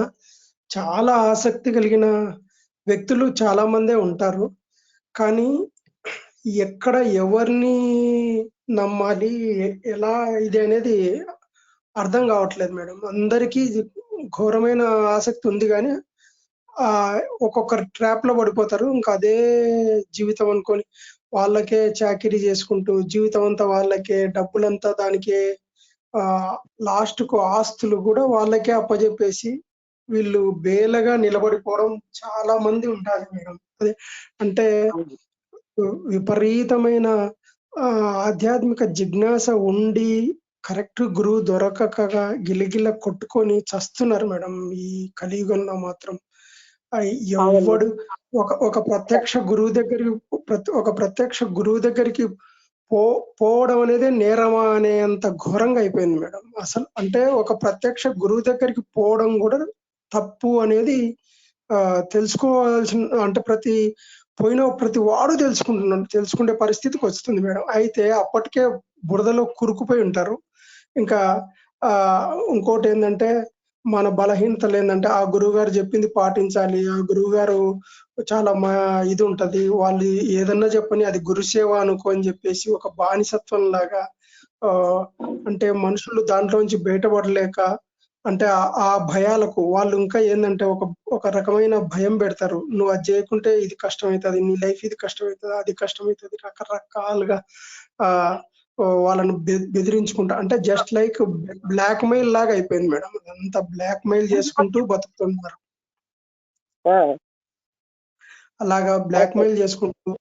D: చాలా ఆసక్తి కలిగిన వ్యక్తులు చాలా మందే ఉంటారు. కానీ ఎక్కడ ఎవరిని నమ్మాలి, ఎలా ఇది అనేది అర్థం కావట్లేదు మేడం. అందరికీ ఘోరమైన ఆసక్తి ఉంది కానీ ఒక్కొక్కరు ట్రాప్ లో పడిపోతారు. ఇంకా అదే జీవితం అనుకొని వాళ్ళకే చాకిరీ చేసుకుంటూ జీవితం అంతా వాళ్ళకే, డబ్బులంతా దానికే, లాస్ట్ కు ఆస్తులు కూడా వాళ్ళకే అప్పజెప్పేసి వీళ్ళు బేలగా నిలబడిపోవడం చాలా మంది ఉంటారు మేడం. అదే అంటే విపరీతమైన ఆధ్యాత్మిక జిజ్ఞాస ఉండి కరెక్ట్ గురువు దొరకక గిలగిల కొట్టుకొని చస్తున్నారు మేడం ఈ కలియుగంలో మాత్రం. ఎవడు ఒక ప్రత్యక్ష గురువు దగ్గరికి పోవడం అనేది నేరమా అనేంత ఘోరంగా అయిపోయింది మేడం. అసలు అంటే ఒక ప్రత్యక్ష గురువు దగ్గరికి పోవడం కూడా తప్పు అనేది తెలుసుకోవాల్సిన, అంటే ప్రతి వాడు తెలుసుకునే పరిస్థితికి వస్తుంది మేడం. అయితే అప్పటికే బురదలో కురుకుపోయి ఉంటారు. ఇంకా ఇంకోటి ఏంటంటే మన బలహీనతలు ఏంటంటే ఆ గురువు గారు చెప్పింది పాటించాలి, ఆ గురువు గారు చాలా ఇది ఉంటది, వాళ్ళు ఏదన్నా చెప్పని అది గురుసేవ అనుకో అని చెప్పేసి ఒక బానిసత్వం లాగా, అంటే మనుషులు దాంట్లోంచి బయటపడలేక అంటే ఆ భయాలకు వాళ్ళు ఇంకా ఏందంటే ఒక రకమైన భయం పెడతారు. నువ్వు అది చేయకుంటే ఇది కష్టమవుతుంది, నీ లైఫ్ ఇది కష్టమవుతుంది, అది కష్టమవుతుంది, రకరకాలుగా వాళ్ళను బెదిరించుకుంటా, అంటే జస్ట్ లైక్ బ్లాక్ మెయిల్ లాగా అయిపోయింది మేడం. అంతా బ్లాక్ మెయిల్ చేసుకుంటూ బతుకుతున్నారు. అలాగా బ్లాక్ మెయిల్ చేసుకుంటూ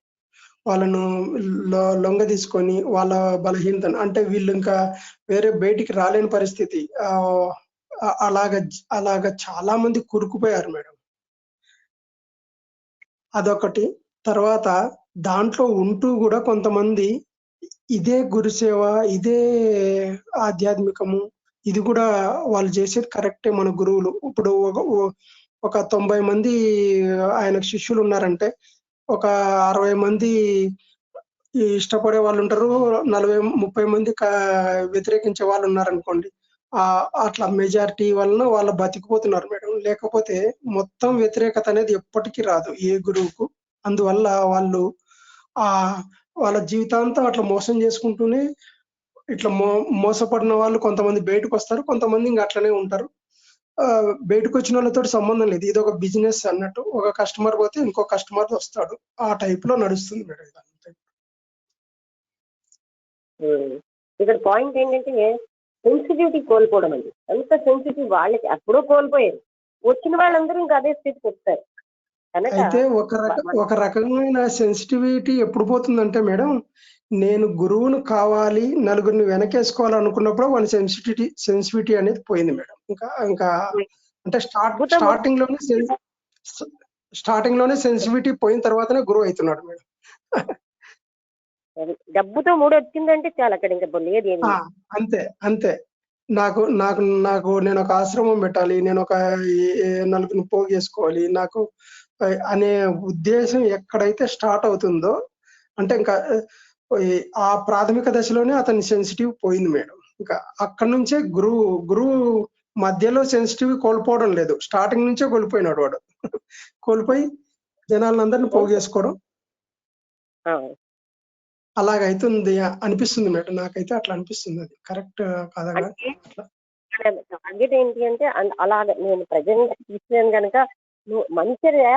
D: వాళ్ళను లొంగ తీసుకొని వాళ్ళ బలహీనతను, అంటే వీళ్ళు ఇంకా వేరే బయటికి రాలేని పరిస్థితి, అలాగ చాలా మంది కురుకుపోయారు మేడం. అదొకటి. తర్వాత దాంట్లో ఉంటూ కూడా కొంతమంది ఇదే గురుసేవ, ఇదే ఆధ్యాత్మికము, ఇది కూడా వాళ్ళు చేసేది కరెక్టే మన గురువులు. ఇప్పుడు ఒక 90 మంది ఆయనకు శిష్యులు ఉన్నారంటే ఒక 60 మంది ఇష్టపడే వాళ్ళు ఉంటారు, 30 మంది వ్యతిరేకించే వాళ్ళు ఉన్నారనుకోండి. అట్లా మెజారిటీ వలన వాళ్ళు బతికిపోతున్నారు మేడం. లేకపోతే మొత్తం వ్యతిరేకత అనేది ఎప్పటికీ రాదు ఏ గురువుకు. అందువల్ల వాళ్ళు వాళ్ళ జీవితాంతం అట్లా మోసం చేసుకుంటూనే ఇట్లా మోసపడిన వాళ్ళు కొంతమంది బయటకు వస్తారు, కొంతమంది ఇంకా అట్లనే ఉంటారు. బయటకు వచ్చిన వాళ్ళతో సంబంధం లేదు, ఇది ఒక బిజినెస్ అన్నట్టు. ఒక కస్టమర్ పోతే ఇంకో కస్టమర్ వస్తాడు, ఆ టైప్ లో నడుస్తుంది మేడం ఇదంతా.
C: ఇక్కడ పాయింట్ ఏంటంటే సెన్సిటివిటీ కోల్పోవడం అండి. అంత సెన్సిటివ్ వాళ్ళకి అప్పుడో కోల్పోయారు, వచ్చిన వాళ్ళందరూ ఇంకా అదే స్థితికి వస్తారు.
D: అయితే ఒక రకమైన సెన్సిటివిటీ ఎప్పుడు పోతుందంటే మేడం, నేను గురువును కావాలి, నలుగురిని వెనకేసుకోవాలనుకున్నప్పుడు వాళ్ళ సెన్సిటివిటీ అనేది పోయింది మేడం. ఇంకా అంటే స్టార్టింగ్ లోనే సెన్సిటివిటీ పోయిన తర్వాతనే గురువు అవుతున్నాడు మేడం.
C: డబ్బుతో మూడు వచ్చిందంటే చాలా అక్కడ ఇంకా లేదు.
D: అంతే. నాకు నాకు నాకు నేను ఒక ఆశ్రమం పెట్టాలి, నేను ఒక నలుగురిని పోగేసుకోవాలి నాకు అనే ఉద్దేశం ఎక్కడైతే స్టార్ట్ అవుతుందో, అంటే ఇంకా ఆ ప్రాథమిక దశలోనే అతని సెన్సిటివ్ పోయింది మేడం. ఇంకా అక్కడి నుంచే గురువు మధ్యలో సెన్సిటివ్ కోల్పోవడం లేదు, స్టార్టింగ్ నుంచే కోల్పోయినాడు వాడు. కోల్పోయి జనాలందరినీ పోగేసుకోవడం అలాగైతుంది అనిపిస్తుంది మేడం. నాకైతే అట్లా అనిపిస్తుంది. అది కరెక్ట్ కాదా?
C: టార్గెట్ ఏంటి అంటే అలాగ నేను ప్రజెంట్ తీసుకున్నాను కనుక నువ్వు మంచిగా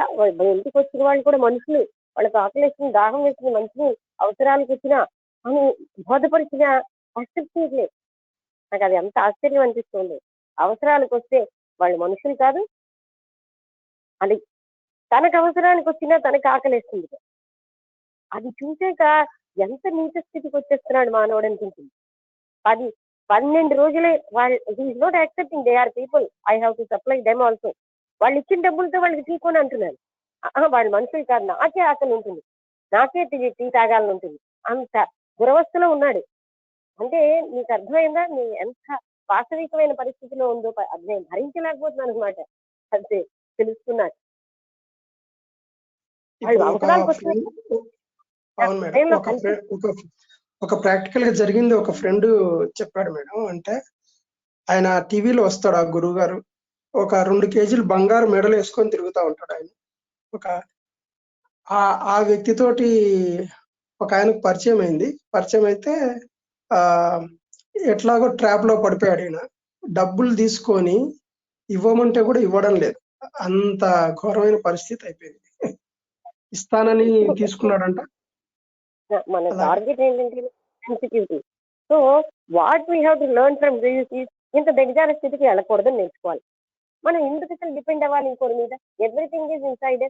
C: ఇంటికి వచ్చిన వాళ్ళు కూడా మనుషులు, వాళ్ళకి ఆకలి వేసిన దాహం వేసిన మనుషులు అవసరాలకు వచ్చినా అని బోధపరిచిన ఆసక్తి. నాకు అది ఎంత ఆశ్చర్యం అనిపిస్తుంది. అవసరాలకు వస్తే వాళ్ళు మనుషులు కాదు, అది తనకు అవసరానికి వచ్చినా తనకు ఆకలిస్తుంది. అది చూసాక ఎంత నీచ స్థితికి వచ్చేస్తున్నాడు మానవుడు అనిపించింది. 12 రోజులే వాళ్ళు is not accepting, they are people, I have to supply them also. వాళ్ళు ఇచ్చిన డబ్బులతో వాళ్ళకి తీకొని అంటున్నారు. వాళ్ళు మనుషులు కాదు, నాకే ఆకలి ఉంటుంది, నాకే టీ తాగాలని ఉంటుంది, అంత దురవస్థలో ఉన్నాడు. అంటే నీకు అర్థమైందా నీ ఎంత వాస్తవికమైన పరిస్థితిలో ఉందో? అది నేను భరించలేకపోతున్నాను అనమాట. అంతే తెలుసుకున్నాను.
D: అవును మేడం. ఒక ప్రాక్టికల్ గా జరిగింది. ఒక ఫ్రెండ్ చెప్పాడు మేడం. అంటే ఆయన టీవీలో వస్తాడు, ఆ గురువు గారు ఒక 2 కేజీలు బంగారు మెడలు వేసుకొని తిరుగుతూ ఉంటాడు. ఆయన ఆ వ్యక్తితోటి ఒక ఆయనకు పరిచయం అయితే ఎట్లాగో ట్రాప్ లో పడిపోయాడు. ఆయన డబ్బులు తీసుకొని ఇవ్వమంటే కూడా ఇవ్వడం లేదు, అంత ఘోరమైన పరిస్థితి అయిపోయింది. ఇస్తానని తీసుకున్నాడంట.
C: మన టార్గెట్ ఏంటంటే sensitivity. So what we have to learn from this is ఇంత దిగజార స్థితికి వెళ్ళకూడదని నేర్చుకోవాలి. మనం ఎందుకు అసలు డిపెండ్ అవ్వాలి ఇంకోరి మీద? Everything is inside.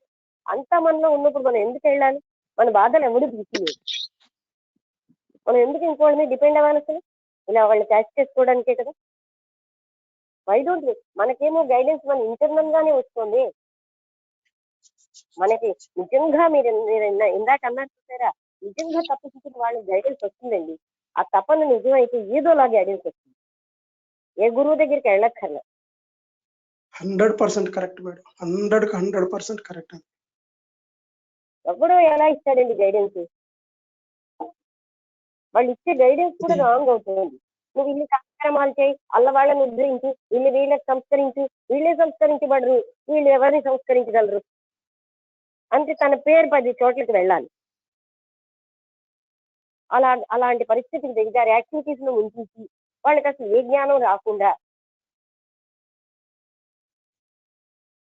C: అంతా మనలో ఉన్నప్పుడు మనం ఎందుకు వెళ్ళాలి? మన బాధలు ఎవరు తీసేయదు. మనం ఎందుకు ఇంకోటి మీద డిపెండ్ అవ్వాలి అసలు? ఇలా వాళ్ళు క్యాచ్ చేసుకోవడానికే కదా. వై డోంట్ మనకేమో గైడెన్స్ మన ఇంటర్నల్ గానే వస్తుంది. మనకి నిజంగా మీరు ఇందాక అన్నారు చూసారా, నిజంగా తప్పు వాళ్ళకి గైడెన్స్ వస్తుందండి. ఆ తప్పని నిజమైతే ఏదోలా గైడెన్స్ వస్తుంది. ఏ గురువు దగ్గరికి వెళ్ళక్కర్లే.
D: 100% కరెక్ట్ మేడం. 100% కరెక్ట్.
C: ఎవడో ఎలా ఇస్తాడండి గైడెన్స్? వాళ్ళు ఇచ్చే గైడెన్స్ కూడా రాంగ్ అవుతుంది. నువ్వు ఇన్ని కార్యక్రమాలు చేయి, అల్ల వాళ్ళని ఉద్ధరించు, వీళ్ళకి సంస్కరించు, వీళ్ళే సంస్కరించబడరు, వీళ్ళు ఎవరిని సంస్కరించగలరు అంటే తన పేరు 10 చోట్లకి వెళ్ళాలి. అలాంటి పరిస్థితికి దిగజారి యాక్టివిటీస్ లో ఉంచి వాళ్ళకి అసలు ఏ జ్ఞానం రాకుండా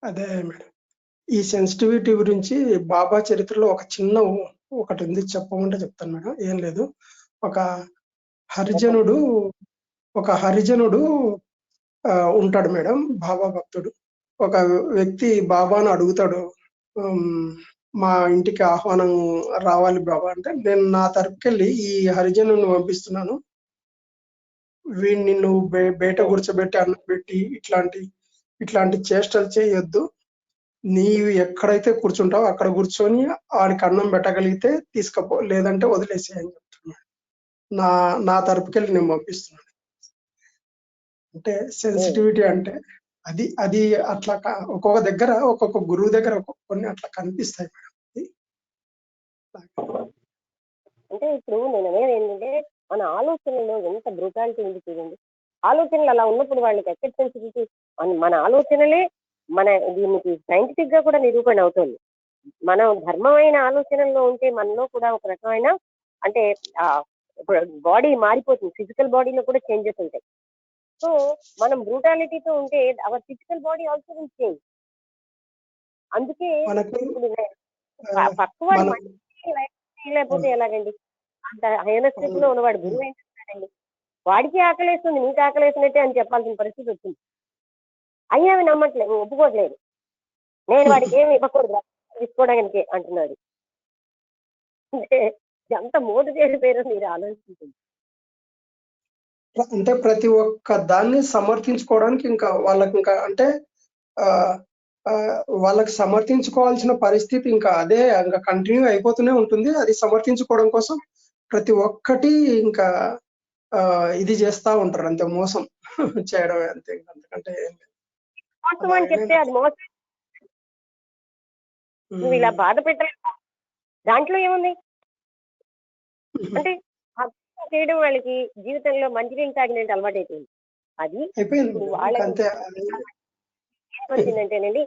D: అదే మేడం. ఈ సెన్సిటివిటీ గురించి బాబా చరిత్రలో ఒకటి ఉంది, చెప్పమంటే చెప్తాను మేడం. ఏం లేదు. ఒక హరిజనుడు ఒక హరిజనుడు ఉంటాడు మేడం, బాబా భక్తుడు. ఒక వ్యక్తి బాబాను అడుగుతాడు, మా ఇంటికి ఆహ్వానం రావాలి బాబా అంటే, నేను నా తరపుకెళ్ళి ఈ హరిజనుని పంపిస్తున్నాను, వీడిని నువ్వు బయట కూర్చోబెట్టి అన్నం పెట్టి ఇట్లాంటి చేష్టలు చేయొద్దు, నీవు ఎక్కడైతే కూర్చుంటావో అక్కడ కూర్చొని ఆడికి అన్నం పెట్టగలిగితే తీసుకపో, లేదంటే వదిలేసేయని చెప్తున్నాడు. నా తరపుకెళ్ళి నేను పంపిస్తున్నాను. అంటే సెన్సిటివిటీ అంటే అది అట్లా ఒక్కొక్క దగ్గర ఒక్కొక్క గురువు దగ్గర కొన్ని అట్లా కనిపిస్తాయి మేడం.
C: అంటే ఇప్పుడు నేను అనేది ఏంటంటే, మన ఆలోచనలో ఎంత బ్రూటాలిటీ ఉంది చూడండి. ఆలోచనలు అలా ఉన్నప్పుడు వాళ్ళకి ఎక్కడ సెన్సిటివిటీ, మన ఆలోచనలే మన దీనికి సైంటిఫిక్ గా కూడా నిరూపణ అవుతుంది. మనం ధర్మమైన ఆలోచనల్లో ఉంటే మనలో కూడా ఒక రకమైన అంటే బాడీ మారిపోతుంది, ఫిజికల్ బాడీలో కూడా చేంజెస్ ఉంటాయి. సో మనం బ్రూటాలిటీతో ఉంటే our physical body also will change. అందుకే ఇప్పుడు పక్కవాడు మంచి లేకపోతే ఎలాగండి? అంత హైన స్థితిలో ఉన్నవాడు గురువు ఏం చెప్తాడండి? వాడికి ఆకలేస్తుంది, నీకు ఆకలేసినట్టే అని చెప్పాల్సిన పరిస్థితి వచ్చింది. అయ్యా అవి నమ్మట్లేదు, ఒప్పుకోవట్లేదు. నేను వాడికి ఏమి ఇవ్వకూడదు తీసుకోవడానికి అంటున్నాడు. అంటే ఎంత మోటు చేసి పేరు మీరు ఆలోచించింది.
D: అంటే ప్రతి ఒక్క దాన్ని సమర్థించుకోవడానికి ఇంకా వాళ్ళకి ఇంకా అంటే వాళ్ళకి సమర్థించుకోవాల్సిన పరిస్థితి ఇంకా అదే ఇంకా కంటిన్యూ అయిపోతూనే ఉంటుంది. అది సమర్థించుకోవడం కోసం ప్రతి ఒక్కటి ఇంకా ఇది చేస్తా ఉంటారు, అంతే, మోసం చేయడమే, అంతే, అంతకంటే
C: మోసం అని చెప్తే అది మోసం. నువ్వు ఇలా బాధ పెట్టలేదు, దాంట్లో ఏముంది అంటే చేయడం వాళ్ళకి జీవితంలో మంచినీళ్ళు తాగినట్టు అలవాటు అయిపోయింది. అది వాళ్ళకి వచ్చిందంటేనండి,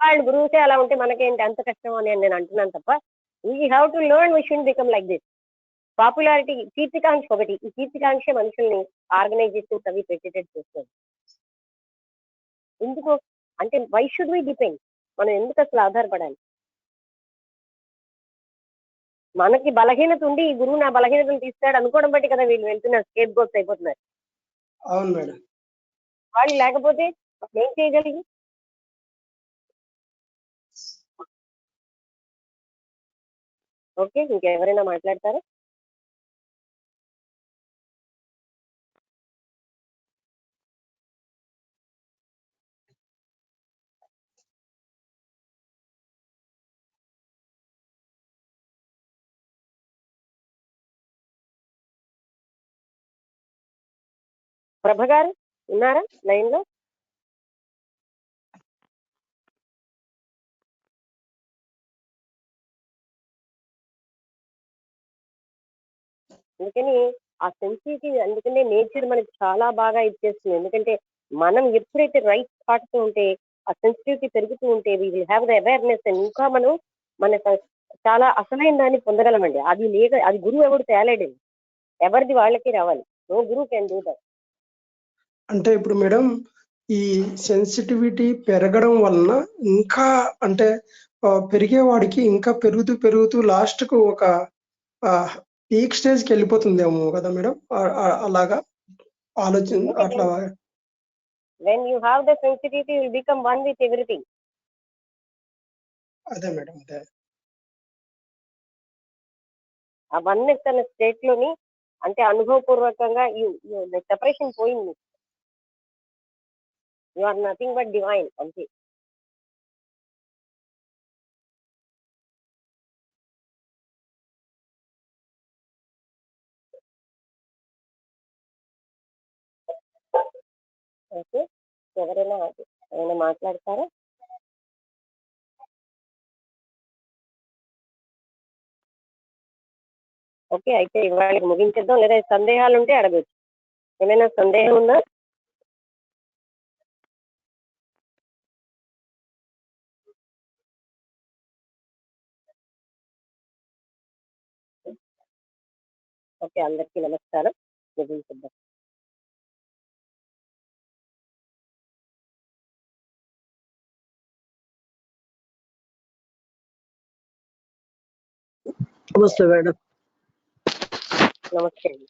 C: వాళ్ళు గురువుసే అలా ఉంటే మనకేంటి అంత కష్టం అని నేను అంటున్నాను తప్ప, we have to learn, we should become like this. Popularity, కీర్తికాంక్ష ఒకటి, ఈ కీర్తికాంక్ష మనుషుల్ని ఆర్గనైజేషన్స్ అవి పెట్టేటట్టు చేస్తుంది. ఎందుకు అంటే వై షుడ్ వి డిపెండ్, మనం ఎందుకు అసలు ఆధారపడాలి? మనకి బలహీనత ఉండి ఈ గురువు నా బలహీనతను తీస్తాడు అనుకోవడం బట్టి కదా వీళ్ళు వెళ్తున్నారు, స్కేప్ గోట్స్ అయిపోతున్నారు.
D: అవును మేడం.
C: వాళ్ళు లేకపోతే ఏం చేయగలిగి? ఓకే, ఇంకెవరైనా మాట్లాడతారా? ప్రభ గారు ఉన్నారా లైన్ లో? అందుకని ఆ సెన్సిటివ్, అందుకనే నేచర్ మనకి చాలా బాగా ఇచ్చేస్తుంది. ఎందుకంటే మనం ఎప్పుడైతే రైట్ థాట్ తో ఉంటే ఆ సెన్సిటివిటీ పెరుగుతూ ఉంటే we will have the awareness, ఇంకా మనం మన చాలా అసలైన దాన్ని పొందగలమండి. అది అది గురువు ఎవరు తేలేడండి, ఎవరిది వాళ్ళకి రావాలి. నో గురువు కెన్ డూ దట్.
D: అంటే ఇప్పుడు మేడం ఈ సెన్సిటివిటీ పెరగడం వలన ఇంకా అంటే పెరిగేవాడికి ఇంకా పెరుగుతూ పెరుగుతూ లాస్ట్ కు ఒక పీక్ స్టేజ్ కి వెళ్ళిపోతుందేమో కదా మేడం, అలాగా ఆలోచన అట్లా.
C: When you have the sensitivity will become one with everything.
D: అదే మేడం, అదే
C: ఆ వన్నెస్ అనే స్టేట్ లోని అంటే అనుభవపూర్వకంగా సెపరేషన్ పోయింది. You are nothing but divine అంతే. ఓకే, ఎవరైనా మాట్లాడతారా? ఓకే, అయితే ఇవాళ ముగించేద్దాం, లేదా సందేహాలు ఉంటే అడగచ్చు. ఏమైనా సందేహం ఉందా? ఓకే, అందరికీ నమస్కారం, ముగించేద్దాం.
E: నమస్తే మేడం.
C: నమస్తే అండి.